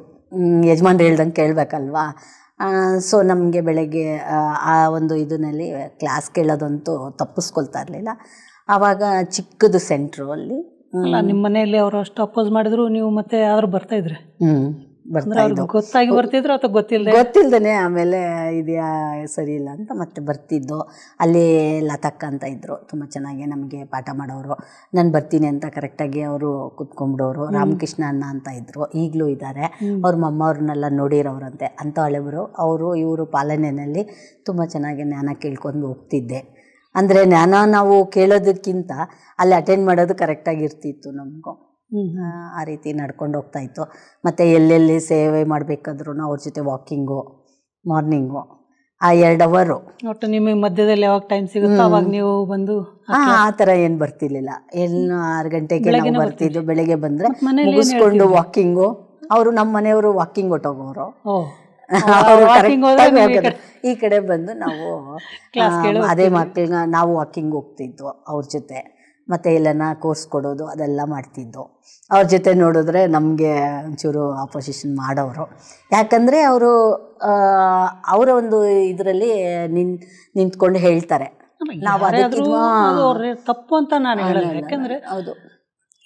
ಯಜಮಾನ್ರು ಹೇಳ್ದಂಗೆ ಕೇಳಬೇಕಲ್ವಾ. ಸೊ ನಮಗೆ ಬೆಳಗ್ಗೆ ಆ ಒಂದು ಇದರಲ್ಲಿ ಕ್ಲಾಸ್ ಕೇಳೋದಂತೂ ತಪ್ಪಿಸ್ಕೊಳ್ತಾ ಇರಲಿಲ್ಲ. ಆವಾಗ ಚಿಕ್ಕದು ಸೆಂಟ್ರು ಅಲ್ಲಿ. ನಿಮ್ಮ ಮನೆಯಲ್ಲಿ ಅವರು ಅಷ್ಟು ಅಪೋಸ್ ಮಾಡಿದ್ರು, ನೀವು ಮತ್ತೆ ಆದರೂ ಬರ್ತಾಯಿದ್ರೆ? ಗೊತ್ತಾಗಿ ಬರ್ತಿದ್ರು ಅಥವಾ ಗೊತ್ತಿಲ್ಲದೇ ಆಮೇಲೆ ಇದೆಯಾ ಸರಿ ಇಲ್ಲ ಅಂತ ಮತ್ತೆ ಬರ್ತಿದ್ದು. ಅಲ್ಲಿ ಲತಕ್ಕ ಅಂತ ಇದ್ದರು, ತುಂಬ ಚೆನ್ನಾಗಿ ನಮಗೆ ಪಾಠ ಮಾಡೋರು. ನಾನು ಬರ್ತೀನಿ ಅಂತ ಕರೆಕ್ಟಾಗಿ ಅವರು ಕೂತ್ಕೊಂಡ್ಬಿಡೋರು. ರಾಮಕೃಷ್ಣ ಅಣ್ಣ ಅಂತ ಇದ್ದರು, ಈಗಲೂ ಇದ್ದಾರೆ. ಅವ್ರ ಮಮ್ಮವ್ರನ್ನೆಲ್ಲ ನೋಡಿರೋರಂತೆ ಅಂತ ಹಳೆಬರು. ಇವರು ಪಾಲನೆಯಲ್ಲಿ ತುಂಬ ಚೆನ್ನಾಗಿ ಜ್ಞಾನ ಕೇಳ್ಕೊಂಡು ಹೋಗ್ತಿದ್ದೆ. ಅಂದರೆ ಜ್ಞಾನ ನಾವು ಕೇಳೋದಕ್ಕಿಂತ ಅಲ್ಲಿ ಅಟೆಂಡ್ ಮಾಡೋದು ಕರೆಕ್ಟಾಗಿರ್ತಿತ್ತು ನಮಗೂ. ಆ ರೀತಿ ನಡ್ಕೊಂಡು ಹೋಗ್ತಾಯಿತ್ತು. ಮತ್ತು ಎಲ್ಲೆಲ್ಲಿ ಸೇವೆ ಮಾಡಬೇಕಾದ್ರೂ ಅವ್ರ ಜೊತೆ ವಾಕಿಂಗು, ಮಾರ್ನಿಂಗು ಆ 2 ಅವರು. ಒಟ್ಟು ನಿಮಗೆ ಮಧ್ಯದಲ್ಲಿ ಯಾವಾಗ ಟೈಮ್ ಸಿಗುತ್ತೋ ಅವಾಗ ನೀವು ಬಂದು? ಆ ಥರ ಏನು ಬರ್ತಿರ್ಲಿಲ್ಲ. 6 ಗಂಟೆಗೆ ನಾವು ಬರ್ತಿದ್ದು. ಬೆಳಗ್ಗೆ ಬಂದರೆ ಮುಗಿಸ್ಕೊಂಡು ವಾಕಿಂಗು. ಅವರು ನಮ್ಮ ಮನೆಯವರು ವಾಕಿಂಗ್ ಹೊಟ್ಟೋಗೋರು. ಈ ಕಡೆ ಬಂದು ನಾವು ಅದೇ ಮಕ್ಕಳನ್ನ ನಾವು ವಾಕಿಂಗ್ ಹೋಗ್ತಿದ್ವು ಅವ್ರ ಜೊತೆ. ಮತ್ತು ಎಲ್ಲನ ಕೋರ್ಸ್ ಕೊಡೋದು ಅದೆಲ್ಲ ಮಾಡ್ತಿದ್ದು. ಅವ್ರ ಜೊತೆ ನೋಡಿದ್ರೆ ನಮಗೆ ಒಂಚೂರು ಆಪೋಸಿಷನ್ ಮಾಡೋರು. ಯಾಕಂದರೆ ಅವರ ಒಂದು ಇದರಲ್ಲಿ ನಿಂತ್ಕೊಂಡು ಹೇಳ್ತಾರೆ, ನಾವು ತಪ್ಪು ಅಂತ ನಾನು ಹೇಳೋದು. ಯಾಕಂದರೆ ಹೌದು,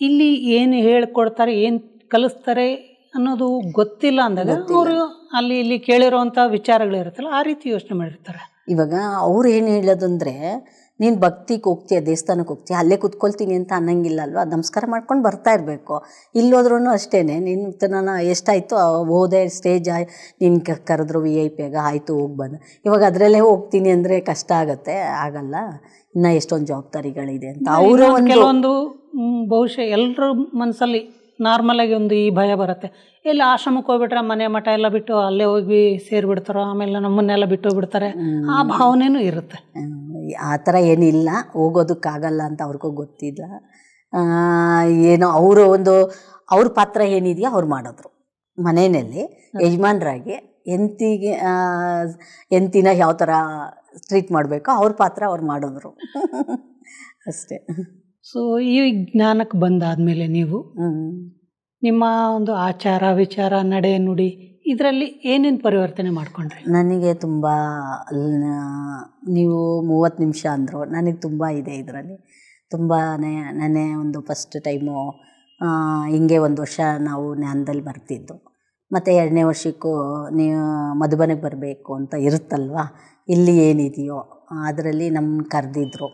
ಇಲ್ಲಿ ಏನು ಹೇಳ್ಕೊಡ್ತಾರೆ, ಏನು ಕಲಿಸ್ತಾರೆ ಅನ್ನೋದು ಗೊತ್ತಿಲ್ಲ ಅಂದಾಗ ಅವರು ಅಲ್ಲಿ ಇಲ್ಲಿ ಕೇಳಿರೋವಂಥ ವಿಚಾರಗಳಿರುತ್ತಲ್ಲ, ಆ ರೀತಿ ಯೋಚನೆ ಮಾಡಿರ್ತಾರೆ. ಇವಾಗ ಅವ್ರು ಏನು ಹೇಳೋದಂದರೆ, ನೀನು ಭಕ್ತಿಗೆ ಹೋಗ್ತೀಯ, ದೇವಸ್ಥಾನಕ್ಕೆ ಹೋಗ್ತೀಯ, ಅಲ್ಲೇ ಕೂತ್ಕೊಳ್ತೀನಿ ಅಂತ ಅನ್ನಂಗಿಲ್ಲ ಅಲ್ವಾ. ನಮಸ್ಕಾರ ಮಾಡ್ಕೊಂಡು ಬರ್ತಾ ಇರಬೇಕು. ಇಲ್ಲೋದ್ರೂ ಅಷ್ಟೇ, ನೀನು ನಾನು ಎಷ್ಟಾಯಿತು ಹೋದೆ, ಸ್ಟೇಜ್ ನೀನು ಕರೆದ್ರು VIP ಆಯಿತು ಹೋಗಿ ಬಂದು. ಇವಾಗ ಅದರಲ್ಲೇ ಹೋಗ್ತೀನಿ ಅಂದರೆ ಕಷ್ಟ ಆಗುತ್ತೆ, ಆಗಲ್ಲ. ಇನ್ನು ಎಷ್ಟೊಂದು ಜವಾಬ್ದಾರಿಗಳಿದೆ ಅಂತ ಅವರು ಕೆಲವೊಂದು ಬಹುಶಃ ಎಲ್ಲರ ಮನಸ್ಸಲ್ಲಿ ನಾರ್ಮಲಾಗಿ ಒಂದು ಈ ಭಯ ಬರುತ್ತೆ. ಇಲ್ಲಿ ಆಶ್ರಮಕ್ಕೆ ಹೋಗ್ಬಿಟ್ರೆ ಮನೆ ಮಠ ಎಲ್ಲ ಬಿಟ್ಟು ಅಲ್ಲೇ ಹೋಗಿ ಸೇರಿಬಿಡ್ತಾರೋ, ಆಮೇಲೆ ನಮ್ಮನ್ನೆಲ್ಲ ಬಿಟ್ಟು ಹೋಗ್ಬಿಡ್ತಾರೆ, ಆ ಭಾವನೆಯೂ ಇರುತ್ತೆ. ಆ ಥರ ಏನಿಲ್ಲ, ಹೋಗೋದಕ್ಕಾಗಲ್ಲ ಅಂತ ಅವ್ರಿಗೂ ಗೊತ್ತಿಲ್ಲ. ಏನೋ ಅವರು ಒಂದು ಅವ್ರ ಪಾತ್ರ ಏನಿದೆಯೋ ಅವ್ರು ಮಾಡಿದ್ರು. ಮನೆಯಲ್ಲಿ ಯಜಮಾನ್ರಾಗಿ ಎಂತಿನ ಯಾವ ಥರ ಟ್ರೀಟ್ ಮಾಡಬೇಕೋ ಅವ್ರ ಪಾತ್ರ ಅವ್ರು ಮಾಡಿದ್ರು ಅಷ್ಟೇ. ಸೊ ಈ ಜ್ಞಾನಕ್ಕೆ ಬಂದಾದಮೇಲೆ ನೀವು ನಿಮ್ಮ ಒಂದು ಆಚಾರ ವಿಚಾರ ನಡೆ ನುಡಿ ಇದರಲ್ಲಿ ಏನೇನು ಪರಿವರ್ತನೆ ಮಾಡ್ಕೊಂಡ್ರಿ? ನನಗೆ ತುಂಬ, ನೀವು 30 ನಿಮಿಷ ಅಂದರು, ನನಗೆ ತುಂಬ ಇದೆ ಇದರಲ್ಲಿ. ತುಂಬಾ ನಾನೇ ಒಂದು ಫಸ್ಟ್ ಟೈಮು ಹಿಂಗೆ 1 ವರ್ಷ ನಾವು ಜ್ಞಾನದಲ್ಲಿ ಬರ್ತಿದ್ದು. ಮತ್ತು 2ನೇ ವರ್ಷಕ್ಕೂ ನೀವು ಮಧುಬನಿಗೆ ಬರಬೇಕು ಅಂತ ಇರುತ್ತಲ್ವ, ಇಲ್ಲಿ ಏನಿದೆಯೋ ಅದರಲ್ಲಿ ನಮ್ಮ ಕರೆದಿದ್ರು.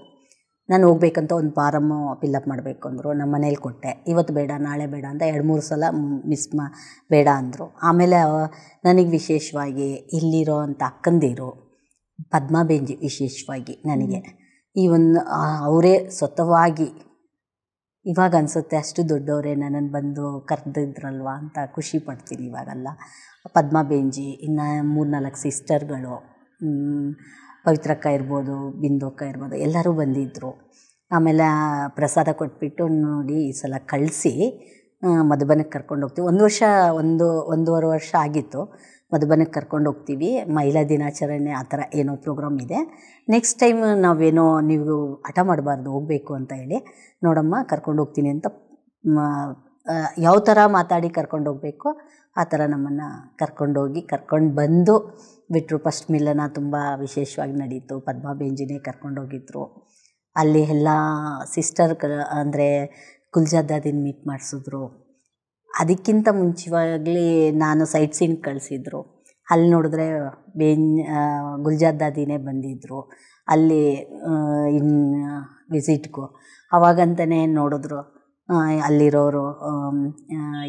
ನಾನು ಹೋಗ್ಬೇಕಂತ ಒಂದು ಫಾರಮ್ಮು ಫಿಲ್ಲಪ್ ಮಾಡಬೇಕು ಅಂದರು. ನಮ್ಮ ಮನೇಲಿ ಕೊಟ್ಟೆ. ಇವತ್ತು ಬೇಡ ನಾಳೆ ಬೇಡ ಅಂತ 2-3 ಸಲ ಬೇಡ ಅಂದರು. ಆಮೇಲೆ ನನಗೆ ವಿಶೇಷವಾಗಿ ಇಲ್ಲಿರೋ ಅಂಥ ಅಕ್ಕಂದಿರು, ಪದ್ಮಾ ಬೆಂಜಿ ವಿಶೇಷವಾಗಿ ನನಗೆ ಈ ಒಂದು ಅವರೇ ಸ್ವತಃವಾಗಿ, ಇವಾಗ ಅನಿಸುತ್ತೆ ಅಷ್ಟು ದೊಡ್ಡವರೇ ನನ್ನನ್ನು ಬಂದು ಕರೆದಿದ್ರಲ್ವ ಅಂತ ಖುಷಿ ಪಡ್ತೀನಿ ಇವಾಗೆಲ್ಲ. ಪದ್ಮಾ ಬೆಂಜಿ, ಇನ್ನು 3-4 ಸಿಸ್ಟರ್ಗಳು, ಪವಿತ್ರಕ್ಕ ಇರ್ಬೋದು, ಬಿಂದೋಕ್ಕ ಇರ್ಬೋದು, ಎಲ್ಲರೂ ಬಂದಿದ್ದರು. ಆಮೇಲೆ ಪ್ರಸಾದ ಕೊಟ್ಬಿಟ್ಟು, ನೋಡಿ ಈ ಸಲ ಕಳಿಸಿ ಮಧುಬನಕ್ಕೆ ಕರ್ಕೊಂಡು ಹೋಗ್ತೀವಿ. 1 ವರ್ಷ 1.5 ವರ್ಷ ಆಗಿತ್ತು. ಮಧುಬನಕ್ಕೆ ಕರ್ಕೊಂಡು ಹೋಗ್ತೀವಿ, ಮಹಿಳಾ ದಿನಾಚರಣೆ ಆ ಥರ ಏನೋ ಪ್ರೋಗ್ರಾಮ್ ಇದೆ. ನೆಕ್ಸ್ಟ್ ಟೈಮ್ ನಾವೇನೋ ನೀವು ಹಠ ಮಾಡಬಾರ್ದು ಹೋಗಬೇಕು ಅಂತ ಹೇಳಿ, ನೋಡಮ್ಮ ಕರ್ಕೊಂಡು ಹೋಗ್ತೀನಿ ಅಂತ ಯಾವ ಥರ ಮಾತಾಡಿ ಕರ್ಕೊಂಡು ಹೋಗಬೇಕು ಆ ಥರ ನಮ್ಮನ್ನು ಕರ್ಕೊಂಡೋಗಿ ಕರ್ಕೊಂಡು ಬಂದು ಬಿಟ್ಟರು. ಫಸ್ಟ್ ಮಿಲನ ತುಂಬ ವಿಶೇಷವಾಗಿ ನಡೀತು. ಪದ್ಮಾ ಬೆಂಜಿನೇ ಕರ್ಕೊಂಡೋಗಿದ್ರು. ಅಲ್ಲಿ ಎಲ್ಲ ಸಿಸ್ಟರ್ ಅಂದರೆ ಗುಲ್ಜಾದಾದಿನ ಮೀಟ್ ಮಾಡಿಸಿದ್ರು. ಅದಕ್ಕಿಂತ ಮುಂಚಿತವಾಗಲಿ ನಾನು ಸೈಟ್ ಸೀನ್ ಕಳಿಸಿದ್ರು. ಅಲ್ಲಿ ನೋಡಿದ್ರೆ ಗುಲ್ಜಾದಾದಿನೇ ಬಂದಿದ್ದರು ಅಲ್ಲಿ ವಿಸಿಟ್ಗೂ. ಅವಾಗಂತಲೇ ನೋಡಿದ್ರು ಅಲ್ಲಿರೋರು,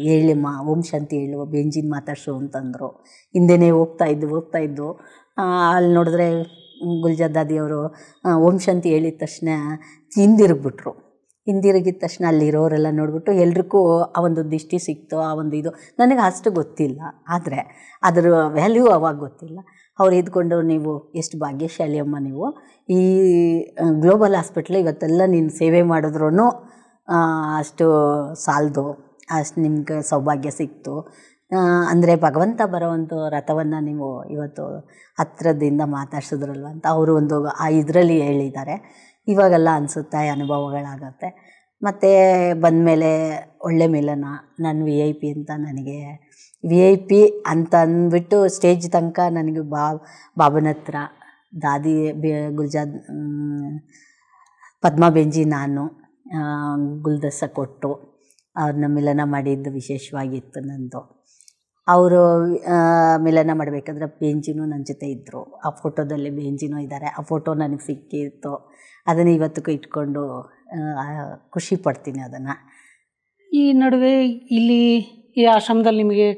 ಹೇಳಿಮ್ಮ ಓಂ ಶಾಂತಿ ಹೇಳು, ಬೆಂಜಿನ ಮಾತಾಡ್ಸು ಅಂತಂದರು. ಹಿಂದೆನೇ ಹೋಗ್ತಾಯಿದ್ದು ಅಲ್ಲಿ ನೋಡಿದ್ರೆ ಗುಲ್ಜಾದಾದಿಯವರು ಓಂ ಶಾಂತಿ ಹೇಳಿದ ತಕ್ಷಣ ಹಿಂದಿರುಗಿದ ತಕ್ಷಣ ಅಲ್ಲಿರೋರೆಲ್ಲ ನೋಡಿಬಿಟ್ಟು ಎಲ್ರಿಗೂ ಆ ಒಂದು ದೃಷ್ಟಿ ಸಿಕ್ತು. ಆ ಒಂದು ಇದು ನನಗೆ ಅಷ್ಟು ಗೊತ್ತಿಲ್ಲ, ಆದರೆ ಅದರ ವ್ಯಾಲ್ಯೂ ಅವಾಗ ಗೊತ್ತಿಲ್ಲ. ಅವ್ರು ಇದ್ಕೊಂಡು, ನೀವು ಎಷ್ಟು ಭಾಗ್ಯಶಾಲಿ ಅಮ್ಮ, ನೀವು ಈ ಗ್ಲೋಬಲ್ ಹಾಸ್ಪಿಟ್ಲ್ ಇವತ್ತೆಲ್ಲ ನೀನು ಸೇವೆ ಮಾಡಿದ್ರೂ ಅಷ್ಟು ಸಾಲದು, ಅಷ್ಟು ನಿಮ್ಗೆ ಸೌಭಾಗ್ಯ ಸಿಕ್ತು. ಅಂದರೆ ಭಗವಂತ ಬರೋವಂಥ ರಥವನ್ನು ನೀವು ಇವತ್ತು ಹತ್ರದಿಂದ ಮಾತಾಡ್ಸಿದ್ರಲ್ವ ಅಂತ ಅವರು ಒಂದು ಆ ಇದರಲ್ಲಿ ಹೇಳಿದ್ದಾರೆ. ಇವಾಗೆಲ್ಲ ಅನಿಸುತ್ತೆ, ಅನುಭವಗಳಾಗತ್ತೆ. ಮತ್ತು ಬಂದಮೇಲೆ ಒಳ್ಳೆ ಮಿಲನ. ನಾನು VIP ಅಂತ, ನನಗೆ VIP ಅಂತ ಅಂದ್ಬಿಟ್ಟು ಸ್ಟೇಜ್ ತನಕ ನನಗೆ ಬಾಬನ ಹತ್ರ ದಾದಿ ಪದ್ಮಾ ಬೆಂಜಿ, ನಾನು ಗುಲ್ದಸ್ಸ ಕೊಟ್ಟು ಅವ್ರನ್ನ ಮಿಲನ ಮಾಡಿದ್ದು ವಿಶೇಷವಾಗಿತ್ತು ನಂದು. ಅವರು ಮಿಲನ ಮಾಡಬೇಕಾದ್ರೆ ಬೆಂಜಿನೂ ನನ್ನ ಜೊತೆ ಇದ್ದರು. ಆ ಫೋಟೋದಲ್ಲಿ ಬೆಂಜಿನೂ ಇದ್ದಾರೆ. ಆ ಫೋಟೋ ನನಗೆ ಸಿಕ್ಕಿತ್ತು. ಅದನ್ನು ಇವತ್ತಿಗೂ ಇಟ್ಕೊಂಡು ಖುಷಿ ಪಡ್ತೀನಿ ಅದನ್ನು. ಈ ನಡುವೆ ಇಲ್ಲಿ ಈ ಆಶ್ರಮದಲ್ಲಿ ನಿಮಗೆ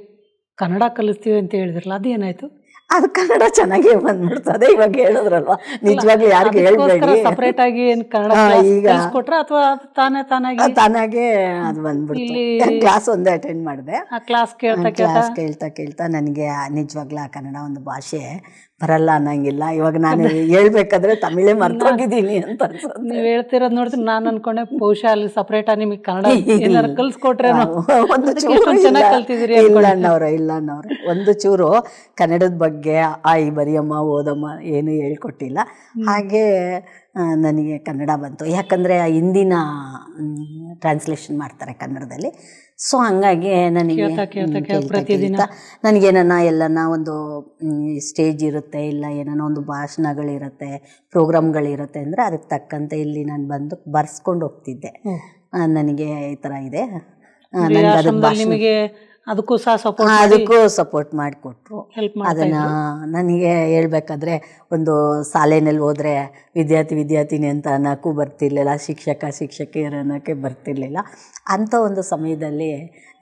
ಕನ್ನಡ ಕಲಿಸ್ತೀವಿ ಅಂತ ಹೇಳಿದ್ರಲ್ಲ, ಅದೇನಾಯಿತು? ಅದು ಕನ್ನಡ ಚೆನ್ನಾಗೇ ಬಂದ್ಬಿಡ್ತದೆ. ಇವಾಗ ಹೇಳಿದ್ರಲ್ವ, ನಿಜವಾಗ್ಲೂ ಯಾರಿಗೂ ಹೇಳ್ಬೇಡಿ. ಸಪ್ರೇಟ್ ಆಗಿ ಏನು ಕನ್ನಡ ಈಗ ಕೊಟ್ರೆ ಅಥವಾ ತಾನಾಗೆ ಅದು ಬಂದ್ಬಿಡ್ತು. ಕ್ಲಾಸ್ ಒಂದೇ ಅಟೆಂಡ್ ಮಾಡಿದೆ. ಕ್ಲಾಸ್ ಕೇಳ್ತಾ ನನಗೆ ನಿಜವಾಗ್ಲೂ ಆ ಕನ್ನಡ ಒಂದು ಭಾಷೆ ಬರಲ್ಲ ಅನ್ನಂಗಿಲ್ಲ. ಇವಾಗ ನಾನು ಹೇಳ್ಬೇಕಾದ್ರೆ ತಮಿಳೇ ಮರ್ತೋಗಿದ್ದೀನಿ ಅಂತ ಅನ್ಸುತ್ತೆ. ನೀವು ಹೇಳ್ತಿರೋದು ನೋಡಿದ್ರೆ ನಾನು ಅನ್ಕೊಂಡೆ ಬಹುಶಃ ಅಲ್ಲಿ ಸಪ್ರೇಟ್ ಆಗಿ ನಿಮಗೆ ಕನ್ನಡ ಕಲ್ಸ್ಕೊಟ್ರೆ ಒಂದು ಚೂರು ಚೆನ್ನಾಗಿ ಕಲ್ತಿದ್ದೀರಿ. ಇಲ್ಲ ಅನ್ನೋರು ಒಂದು ಚೂರು ಕನ್ನಡದ ಬಗ್ಗೆ ಆಯ್ ಬರಿಯಮ್ಮ ಓದಮ್ಮ ಏನು ಹೇಳ್ಕೊಟ್ಟಿಲ್ಲ. ಹಾಗೆ ನನಗೆ ಕನ್ನಡ ಬಂತು. ಯಾಕಂದರೆ ಹಿಂದಿನ ಟ್ರಾನ್ಸ್ಲೇಷನ್ ಮಾಡ್ತಾರೆ ಕನ್ನಡದಲ್ಲಿ. ಸೊ ಹಂಗಾಗಿ ನನಗೆ ನನಗೇನ ಎಲ್ಲನ ಒಂದು ಸ್ಟೇಜ್ ಇರುತ್ತೆ, ಇಲ್ಲ ಏನೋ ಒಂದು ಭಾಷಣಗಳಿರುತ್ತೆ, ಪ್ರೋಗ್ರಾಮ್ಗಳಿರುತ್ತೆ ಅಂದರೆ ಅದಕ್ಕೆ ತಕ್ಕಂತೆ ಇಲ್ಲಿ ನಾನು ಬಂದು ಬರ್ಸ್ಕೊಂಡು ಹೋಗ್ತಿದ್ದೆ. ನನಗೆ ಈ ಥರ ಇದೆ. ನಿಮಗೆ ಅದಕ್ಕೂ ಸಪೋರ್ಟ್ ಮಾಡಿಕೊಟ್ರು. ಅದನ್ನು ನನಗೆ ಹೇಳ್ಬೇಕಾದ್ರೆ ಒಂದು ಶಾಲೆಯಲ್ಲಿ ಹೋದರೆ ವಿದ್ಯಾರ್ಥಿನಿ ಅಂತ ಅನ್ನೋಕ್ಕೂ ಬರ್ತಿರ್ಲಿಲ್ಲ, ಶಿಕ್ಷಕಿಯರು ಅನ್ನೋಕ್ಕೆ ಬರ್ತಿರ್ಲಿಲ್ಲ. ಅಂಥ ಒಂದು ಸಮಯದಲ್ಲಿ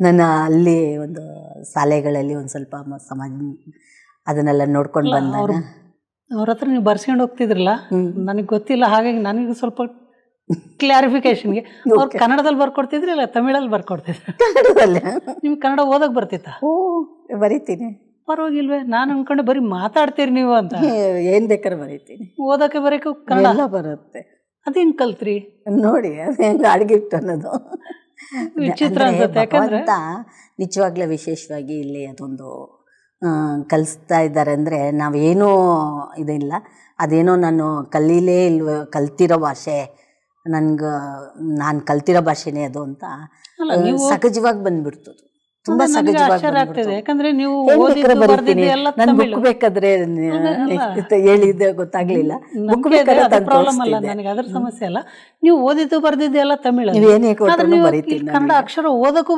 ನಾನು ಅಲ್ಲಿ ಒಂದು ಶಾಲೆಗಳಲ್ಲಿ ಒಂದು ಸ್ವಲ್ಪ ಸಮಾಜ ಅದನ್ನೆಲ್ಲ ನೋಡ್ಕೊಂಡು ಬಂದಾಗ ಅವ್ರ ಹತ್ರ ನೀವು ಬರ್ಸ್ಕೊಂಡು ಹೋಗ್ತಿದ್ರಲ್ಲ, ನನಗೆ ಗೊತ್ತಿಲ್ಲ. ಹಾಗಾಗಿ ನನಗೆ ಸ್ವಲ್ಪ ಕ್ಲಾರಿಫಿಕೇಶನ್ಗೆ ಅವ್ರು ಕನ್ನಡದಲ್ಲಿ ಬರ್ಕೊಡ್ತಿದ್ರಿ ಇಲ್ಲ ತಮಿಳಲ್ಲಿ ಬರ್ಕೊಡ್ತಿದ್ರು? ಕನ್ನಡದಲ್ಲೇ. ನಿಮ್ಗೆ ಕನ್ನಡ ಓದಕ್ಕೆ ಬರ್ತಿತ್ತ? ಬರೀತೀನಿ, ಪರವಾಗಿಲ್ವೇ? ನಾನು ಅನ್ಕೊಂಡೆ ಬರೀ ಮಾತಾಡ್ತೀರಿ ನೀವು ಅಂತ. ಏನು ಬೇಕಾದ್ರೆ ಬರೀತೀನಿ, ಓದಕ್ಕೆ ಬರೋಕೆ ಕನ್ನಡ ಬರುತ್ತೆ. ಅದೇನು ಕಲ್ತ್ರಿ? ನೋಡಿ ಅದು ಹೆಂಗೆ ಅಡುಗೆ ಇಟ್ಟು ಅನ್ನೋದು ವಿಚಿತ್ರ ಅನ್ಸುತ್ತೆ. ಯಾಕಂದ್ರೆ ಭಗವಂತ ನಿಜವಾಗ್ಲೂ ವಿಶೇಷವಾಗಿ ಇಲ್ಲಿ ಅದೊಂದು ಕಲಿಸ್ತಾ ಇದ್ದಾರೆ ಅಂದರೆ ನಾವೇನೂ ಇದಿಲ್ಲ, ಅದೇನೋ ನಾನು ಕಲೀಲೇ ಇಲ್ವ ಕಲ್ತಿರೋ ಭಾಷೆ, ನಾನು ಕಲ್ತಿರೋ ಭಾಷೆನೇ ಅದು ಅಂತ ಸಹಜವಾಗಿ ಬಂದ್ಬಿಡ್ತದು. ತುಂಬಾ ಆಶ್ಚರ್ಯ ಆಗ್ತಿದೆ. ಯಾಕಂದ್ರೆ ನೀವು ಓದಿದ್ದು ಬರ್ದಿದ್ದು ಎಲ್ಲ ನಾನು ಬುಕ್ ಬೇಕಾದ್ರೆ ಹೇಳಿದ್ದೆ ಗೊತ್ತಾಗ್ಲಿಲ್ಲ. ಬುಕ್ ಬೇಕಾದ್ರೆ ಪ್ರಾಬ್ಲಮ್ ಅಲ್ಲ ನನಗೆ, ಅದ್ರ ಸಮಸ್ಯೆ ಅಲ್ಲ. ನೀವು ಓದಿದ್ದು ಬರ್ದಿದ್ದು ಎಲ್ಲ ತಮಿಳು, ಕನ್ನಡ ಅಕ್ಷರ ಓದಕ್ಕೂ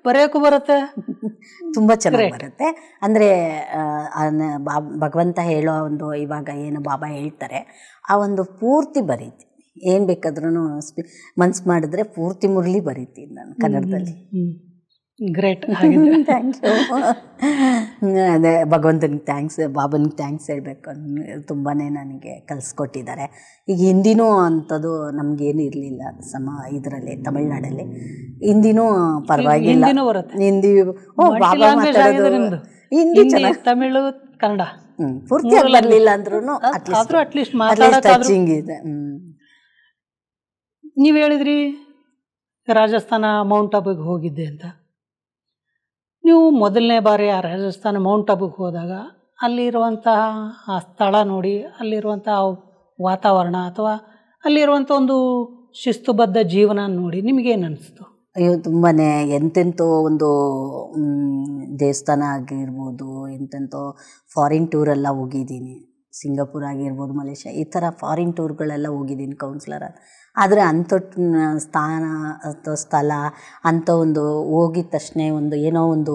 ಬರೆಯಕ್ಕೂ ಬರುತ್ತೆ, ತುಂಬಾ ಚೆನ್ನಾಗಿ ಬರುತ್ತೆ. ಅಂದ್ರೆ ಭಗವಂತ ಹೇಳೋ ಒಂದು ಇವಾಗ ಏನು ಬಾಬಾ ಹೇಳ್ತಾರೆ ಆ ಒಂದು ಪೂರ್ತಿ ಬರೀತೀನಿ, ಏನ್ ಬೇಕಾದ್ರೂ ಮನ್ಸು ಮಾಡಿದ್ರೆ ಪೂರ್ತಿ ಮುರಳಿ ಬರೀತೀನಿ ನಾನು ಕನ್ನಡದಲ್ಲಿ. ಗ್ರೇಟ್. Thank you. ಅದೇ ಭಗವಂತನಿಗೆ ಥ್ಯಾಂಕ್ಸ್, ಬಾಬನಿಗೆ ಥ್ಯಾಂಕ್ಸ್ ಹೇಳಬೇಕು. ತುಂಬಾ ನನಗೆ ಕಲಿಸ್ಕೊಟ್ಟಿದ್ದಾರೆ. ಈಗ ಹಿಂದಿನೂ ಅಂಥದ್ದು ನಮಗೇನು ಇರಲಿಲ್ಲ ಇದರಲ್ಲಿ ತಮಿಳ್ನಾಡಲ್ಲಿ. ಹಿಂದಿನೂ ಪರವಾಗಿಲ್ಲ, ಹಿಂದಿ ಬಾಬಾ ಮಾತಾಡೋದು ಹಿಂದಿ ಚೆನ್ನಾಗಿ, ತಮಿಳು ಕನ್ನಡ ಪೂರ್ತಿಯಾಗಿ ಬರಲಿಲ್ಲ ಅಂದ್ರೂ ಅಟ್ಲೀಸ್ಟ್ ಟಚಿಂಗ್ ಇದೆ. ನೀವು ಹೇಳಿದ್ರಿ ರಾಜಸ್ಥಾನ ಮೌಂಟ್ ಆಬುಗೆ ಹೋಗಿದ್ದೆ ಅಂತ. ನೀವು ಮೊದಲನೇ ಬಾರಿ ಆ ರಾಜಸ್ಥಾನ ಮೌಂಟ್ ಆಬುಗೆ ಹೋದಾಗ ಅಲ್ಲಿರುವಂತಹ ಆ ಸ್ಥಳ ನೋಡಿ, ಅಲ್ಲಿರುವಂತಹ ವಾತಾವರಣ ಅಥವಾ ಅಲ್ಲಿರುವಂಥ ಒಂದು ಶಿಸ್ತುಬದ್ಧ ಜೀವನ ನೋಡಿ ನಿಮಗೇನು ಅನಿಸ್ತು? ಅಯ್ಯೋ ತುಂಬಾ ಎಂತೆಂಥೋ ಒಂದು ದೇವಸ್ಥಾನ ಆಗಿರ್ಬೋದು, ಎಂತೆಂಥೋ ಫಾರಿನ್ ಟೂರೆಲ್ಲ ಹೋಗಿದ್ದೀನಿ. ಸಿಂಗಾಪುರ್ ಆಗಿರ್ಬೋದು, ಮಲೇಷ್ಯಾ, ಈ ಥರ ಫಾರಿನ್ ಟೂರ್ಗಳೆಲ್ಲ ಹೋಗಿದ್ದೀನಿ ಕೌನ್ಸಿಲರ್. ಆದರೆ ಅಂಥ ಸ್ಥಾನ ಅಥವಾ ಸ್ಥಳ ಅಂಥ ಒಂದು ಹೋಗಿದ ತಕ್ಷಣ ಒಂದು ಏನೋ ಒಂದು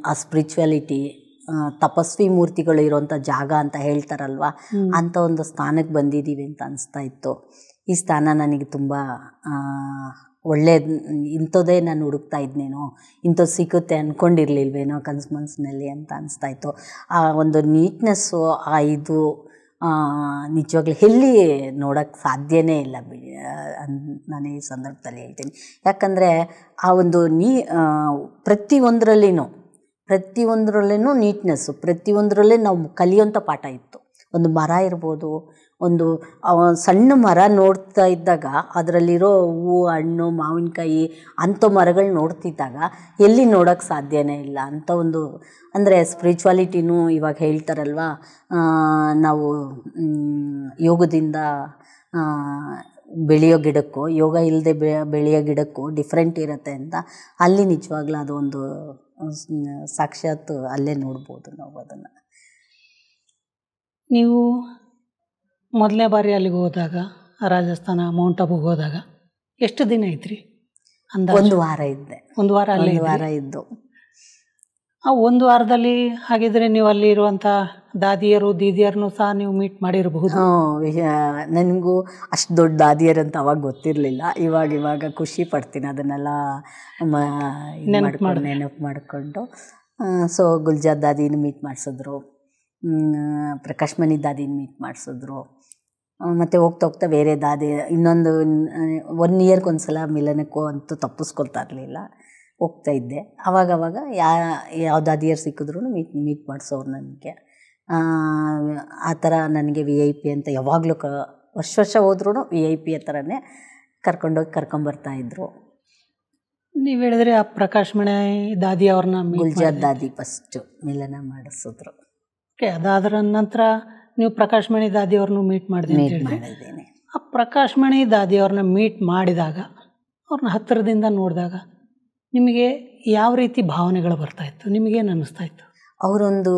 ಆ ಸ್ಪಿರಿಚುವಾಲಿಟಿ, ತಪಸ್ವಿ ಮೂರ್ತಿಗಳು ಇರೋವಂಥ ಜಾಗ ಅಂತ ಹೇಳ್ತಾರಲ್ವ, ಅಂಥ ಒಂದು ಸ್ಥಾನಕ್ಕೆ ಬಂದಿದ್ದೀವಿ ಅಂತ ಅನಿಸ್ತಾ ಇತ್ತು. ಈ ಸ್ಥಾನ ನನಗೆ ತುಂಬ ಒಳ್ಳೆಯದು, ಇಂಥದ್ದೇ ನಾನು ಹುಡುಕ್ತಾ ಇದ್ನೇನೋ, ಇಂಥದ್ದು ಸಿಗುತ್ತೆ ಅಂದ್ಕೊಂಡಿರಲಿಲ್ವೇನೋ ಮನಸ್ಸಿನಲ್ಲಿ ಅಂತ ಅನಿಸ್ತಾಯಿತ್ತು. ಆ ಒಂದು ನೀಟ್ನೆಸ್ಸು, ಆ ಇದು ನಿಜವಾಗ್ಲೂ ಎಲ್ಲಿ ನೋಡೋಕ್ಕೆ ಸಾಧ್ಯನೇ ಇಲ್ಲ ನಾನು ಈ ಸಂದರ್ಭದಲ್ಲಿ ಹೇಳ್ತೀನಿ. ಯಾಕಂದರೆ ಆ ಒಂದು ಪ್ರತಿಯೊಂದರಲ್ಲಿನೂ ನೀಟ್ನೆಸ್ಸು, ಪ್ರತಿಯೊಂದರಲ್ಲೇ ನಾವು ಕಲಿಯೋಂಥ ಪಾಠ ಇತ್ತು. ಒಂದು ಮರ ಇರ್ಬೋದು, ಒಂದು ಸಣ್ಣ ಮರ ನೋಡ್ತಾ ಇದ್ದಾಗ ಅದರಲ್ಲಿರೋ ಹೂವು, ಹಣ್ಣು, ಮಾವಿನಕಾಯಿ ಅಂಥ ಮರಗಳು ನೋಡ್ತಿದ್ದಾಗ ಎಲ್ಲಿ ನೋಡೋಕ್ಕೆ ಸಾಧ್ಯನೇ ಇಲ್ಲ. ಅಂಥ ಒಂದು ಅಂದರೆ ಸ್ಪಿರಿಚುವಾಲಿಟಿನೂ ಇವಾಗ ಹೇಳ್ತಾರಲ್ವ, ನಾವು ಯೋಗದಿಂದ ಬೆಳೆಯೋ ಗಿಡಕ್ಕೂ ಯೋಗ ಇಲ್ಲದೆ ಬೆಳೆಯೋ ಗಿಡಕ್ಕೂ ಡಿಫ್ರೆಂಟ್ ಇರುತ್ತೆ ಅಂತ. ಅಲ್ಲಿ ನಿಜವಾಗ್ಲೂ ಅದು ಒಂದು ಸಾಕ್ಷಾತ್ ಅಲ್ಲೇ ನೋಡ್ಬೋದು ನಾವು ಅದನ್ನು. ನೀವು ಮೊದಲನೇ ಬಾರಿ ಅಲ್ಲಿಗೆ ಹೋದಾಗ, ರಾಜಸ್ಥಾನ ಮೌಂಟ್ ಆಬುಗೆ ಹೋದಾಗ ಎಷ್ಟು ದಿನ ಇದ್ರಿ? ಒಂದು ವಾರ ಇದ್ದೆ. ಒಂದು ವಾರ ಅಲ್ಲಿ ಇದ್ದು. ಆ ಒಂದು ವಾರದಲ್ಲಿ ಹಾಗಿದ್ರೆ ನೀವು ಅಲ್ಲಿ ಇರುವಂಥ ದಾದಿಯರು ದೀದಿಯರನ್ನು ಸಹ ನೀವು ಮೀಟ್ ಮಾಡಿರಬಹುದು. ನನಗೂ ಅಷ್ಟು ದೊಡ್ಡ ದಾದಿಯರಂತ ಅವಾಗ ಗೊತ್ತಿರಲಿಲ್ಲ. ಇವಾಗ ಖುಷಿ ಪಡ್ತೀನಿ ಅದನ್ನೆಲ್ಲ ನೆನಪು ಮಾಡಿಕೊಂಡು. ಸೊ ಗುಲ್ಜಾರ್ ದಾದಿನ ಮೀಟ್ ಮಾಡಿಸಿದ್ರು, ಪ್ರಕಾಶ್ ಮಣಿ ದಾದಿನ ಮೀಟ್ ಮಾಡಿಸಿದ್ರು. ಮತ್ತು ಹೋಗ್ತಾ ಬೇರೆ ದಾದಿ ಇನ್ನೊಂದು 1 ಇಯರ್ಗೆ ಸಲ ಮಿಲನಕ್ಕೂ ಅಂತೂ ತಪ್ಪಿಸ್ಕೊಳ್ತಾ ಇರಲಿಲ್ಲ, ಹೋಗ್ತಾಯಿದ್ದೆ. ಆವಾಗವಾಗ ಯಾವ ದಾದಿಯರು ಸಿಕ್ಕಿದ್ರು ಮೀಟ್ ಮಾಡಿಸೋರು ನನಗೆ. ಆ ಥರ ನನಗೆ VIP ಅಂತ ಯಾವಾಗಲೂ ವರ್ಷ ಹೋದ್ರೂ VIP ಆ ಥರನೇ ಕರ್ಕೊಂಬರ್ತಾಯಿದ್ರು. ನೀವು ಹೇಳಿದ್ರೆ ಆ ಪ್ರಕಾಶ್ ಮಣಿ ದಾದಿ ಅವ್ರನ್ನ ಗುಲ್ಜಾರ್ ದಾದಿ ಫಸ್ಟು ಮಿಲನ ಮಾಡಿಸಿದ್ರು. ಓಕೆ, ಅದಾದ ನಂತರ ನೀವು ಪ್ರಕಾಶ್ ಮಣಿ ದಾದಿ ಅವ್ರನ್ನೂ ಮೀಟ್ ಮಾಡಿದ್ದೇನೆ. ಆ ಪ್ರಕಾಶ್ ಮಣಿ ದಾದಿ ಅವ್ರನ್ನ ಮೀಟ್ ಮಾಡಿದಾಗ, ಅವ್ರನ್ನ ಹತ್ತಿರದಿಂದ ನೋಡಿದಾಗ ನಿಮಗೆ ಯಾವ ರೀತಿ ಭಾವನೆಗಳು ಬರ್ತಾಯಿತ್ತು? ನಿಮಗೇನು ಅನ್ನಿಸ್ತಾ ಇತ್ತು? ಅವರೊಂದು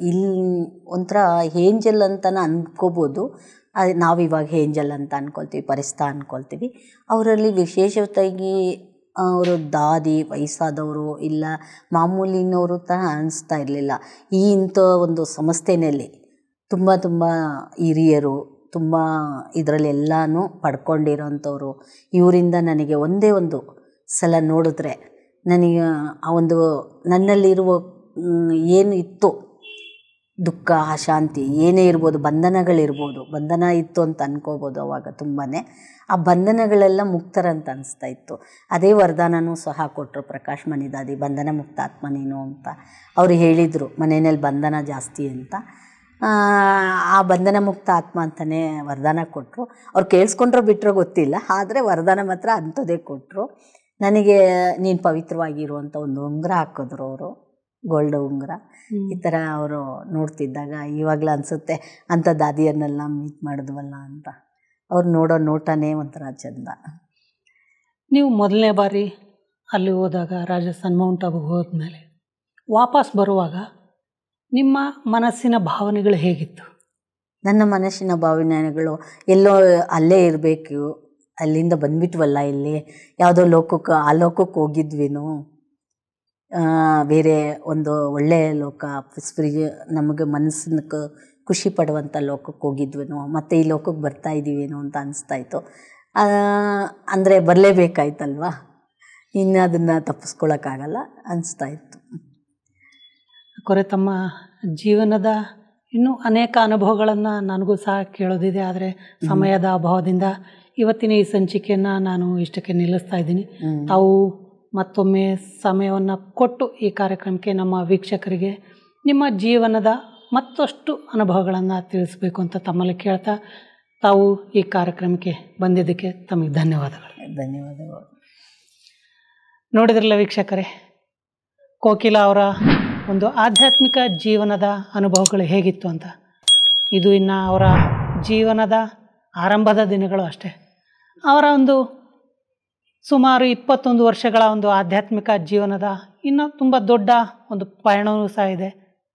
ಇಲ್ಲಿ ಒಂಥರ ಏಂಜಲ್ ಅಂತಲೇ ಅಂದ್ಕೋಬೋದು. ನಾವಿವಾಗ ಏಂಜಲ್ ಅಂತ ಅಂದ್ಕೊಳ್ತೀವಿ, ಪರಿಸ್ತಾ ಅಂದ್ಕೊಳ್ತೀವಿ. ಅವರಲ್ಲಿ ವಿಶೇಷವಾಗಿ ಅವರು ದಾದಿ, ವಯಸ್ಸಾದವರು ಇಲ್ಲ ಮಾಮೂಲಿನವರು ತ ಅನಿಸ್ತಾ ಇರಲಿಲ್ಲ. ಇಂಥ ಒಂದು ಸಂಸ್ಥೆಯಲ್ಲಿ ತುಂಬ ಹಿರಿಯರು, ತುಂಬ ಇದರಲ್ಲೆಲ್ಲನೂ ಪಡ್ಕೊಂಡಿರೋಂಥವ್ರು. ಇವರಿಂದ ನನಗೆ ಒಂದೇ ಒಂದು ಸಲ ನೋಡಿದ್ರೆ ನನಗೆ ಆ ಒಂದು ನನ್ನಲ್ಲಿರುವ ಏನು ಇತ್ತು ದುಃಖ, ಅಶಾಂತಿ ಏನೇ ಇರ್ಬೋದು, ಬಂಧನಗಳಿರ್ಬೋದು, ಬಂಧನ ಇತ್ತು ಅಂತ ಅನ್ಕೋಬೋದು. ಅವಾಗ ತುಂಬಾ ಆ ಬಂಧನಗಳೆಲ್ಲ ಮುಕ್ತರಂತ ಅನಿಸ್ತಾ ಇತ್ತು. ಅದೇ ವರದಾನನೂ ಸಹ ಕೊಟ್ಟರು ಪ್ರಕಾಶ್ ಮಣಿ ದಾದಿ, ಬಂಧನ ಮುಕ್ತ ಆತ್ಮ ನೀನು ಅಂತ. ಅವರು ಹೇಳಿದರು ಮನೆಯಲ್ಲಿ ಬಂಧನ ಜಾಸ್ತಿ ಅಂತ. ಆ ಬಂಧನ ಮುಕ್ತ ಆತ್ಮ ಅಂತಲೇ ವರದಾನ ಕೊಟ್ಟರು. ಅವ್ರು ಕೇಳಿಸ್ಕೊಂಡ್ರೋ ಬಿಟ್ಟರೋ ಗೊತ್ತಿಲ್ಲ, ಆದರೆ ವರದಾನ ಮಾತ್ರ ಅಂಥದ್ದೇ ಕೊಟ್ಟರು. ನನಗೆ ನೀನು ಪವಿತ್ರವಾಗಿರುವಂಥ ಒಂದು ಉಂಗುರ ಹಾಕಿದ್ರು ಅವರು, ಗೋಲ್ಡ್ ಉಂಗುರ. ಈ ಥರ ಅವರು ನೋಡ್ತಿದ್ದಾಗ ಇವಾಗಲೂ ಅನಿಸುತ್ತೆ ಅಂಥ ದಾದಿಯನ್ನೆಲ್ಲ ಮೀಟ್ ಮಾಡಿದ್ವಲ್ಲ ಅಂತ. ಅವ್ರು ನೋಡೋ ನೋಟನೇ ಒಂಥರ ಚೆಂದ. ನೀವು ಮೊದಲನೇ ಬಾರಿ ಅಲ್ಲಿ ಹೋದಾಗ ರಾಜಸ್ಥಾನ್ ಮೌಂಟ್ ಆಬುಗೆ ಹೋದ್ಮೇಲೆ ವಾಪಸ್ ಬರುವಾಗ ನಿಮ್ಮ ಮನಸ್ಸಿನ ಭಾವನೆಗಳು ಹೇಗಿತ್ತು? ನನ್ನ ಮನಸ್ಸಿನ ಭಾವನೆಗಳು ಎಲ್ಲೋ ಅಲ್ಲೇ ಇರಬೇಕು, ಅಲ್ಲಿಂದ ಬಂದ್ಬಿಟ್ವಲ್ಲ, ಇಲ್ಲಿ ಯಾವುದೋ ಲೋಕಕ್ಕೆ ಆ ಲೋಕಕ್ಕೆ ಹೋಗಿದ್ವೇನೋ, ಬೇರೆ ಒಂದು ಒಳ್ಳೆಯ ಲೋಕ, ನಮಗೆ ಮನಸ್ಸಿನ ಖುಷಿ ಪಡುವಂಥ ಲೋಕಕ್ಕೆ ಹೋಗಿದ್ವೇನೋ, ಮತ್ತು ಈ ಲೋಕಕ್ಕೆ ಬರ್ತಾ ಇದ್ದೀವೇನೋ ಅಂತ ಅನಿಸ್ತಾಯಿತ್ತು. ಅಂದರೆ ಬರಲೇಬೇಕಾಯ್ತಲ್ವ, ಇನ್ನು ಅದನ್ನು ತಪ್ಪಿಸ್ಕೊಳ್ಳೋಕ್ಕಾಗಲ್ಲ ಅನಿಸ್ತಾಯಿತ್ತು. ಕೊರೆ ತಮ್ಮ ಜೀವನದ ಇನ್ನೂ ಅನೇಕ ಅನುಭವಗಳನ್ನು ನನಗೂ ಸಹ ಕೇಳೋದಿದೆ, ಆದರೆ ಸಮಯದ ಅಭಾವದಿಂದ ಇವತ್ತಿನ ಈ ಸಂಚಿಕೆಯನ್ನು ನಾನು ಇಷ್ಟಕ್ಕೆ ನಿಲ್ಲಿಸ್ತಾ ಇದ್ದೀನಿ. ತಾವು ಮತ್ತೊಮ್ಮೆ ಸಮಯವನ್ನು ಕೊಟ್ಟು ಈ ಕಾರ್ಯಕ್ರಮಕ್ಕೆ ನಮ್ಮ ವೀಕ್ಷಕರಿಗೆ ನಿಮ್ಮ ಜೀವನದ ಮತ್ತಷ್ಟು ಅನುಭವಗಳನ್ನು ತಿಳಿಸ್ಬೇಕು ಅಂತ ತಮ್ಮಲ್ಲಿ ಕೇಳ್ತಾ, ತಾವು ಈ ಕಾರ್ಯಕ್ರಮಕ್ಕೆ ಬಂದಿದ್ದಕ್ಕೆ ತಮಗೆ ಧನ್ಯವಾದಗಳು. ಧನ್ಯವಾದಗಳು. ನೋಡಿದ್ರಲ್ಲ ವೀಕ್ಷಕರೇ, ಕೋಕಿಲಾ ಅವರ ಒಂದು ಆಧ್ಯಾತ್ಮಿಕ ಜೀವನದ ಅನುಭವಗಳು ಹೇಗಿತ್ತು ಅಂತ. ಇದು ಇನ್ನು ಅವರ ಜೀವನದ ಆರಂಭದ ದಿನಗಳು ಅಷ್ಟೇ. ಅವರ ಒಂದು ಸುಮಾರು 21 ವರ್ಷಗಳ ಒಂದು ಆಧ್ಯಾತ್ಮಿಕ ಜೀವನದ ಇನ್ನೂ ತುಂಬ ದೊಡ್ಡ ಒಂದು ಪಯಣವೂ ಸಹ ಇದೆ.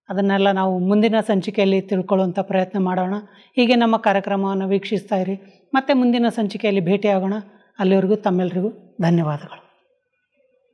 ಅದನ್ನೆಲ್ಲ ನಾವು ಮುಂದಿನ ಸಂಚಿಕೆಯಲ್ಲಿ ತಿಳ್ಕೊಳ್ಳುವಂಥ ಪ್ರಯತ್ನ ಮಾಡೋಣ. ಹೀಗೆ ನಮ್ಮ ಕಾರ್ಯಕ್ರಮವನ್ನು ವೀಕ್ಷಿಸ್ತಾ ಇರಿ. ಮತ್ತೆ ಮುಂದಿನ ಸಂಚಿಕೆಯಲ್ಲಿ ಭೇಟಿಯಾಗೋಣ. ಅಲ್ಲಿವರೆಗೂ ತಮ್ಮೆಲ್ಲರಿಗೂ ಧನ್ಯವಾದಗಳು.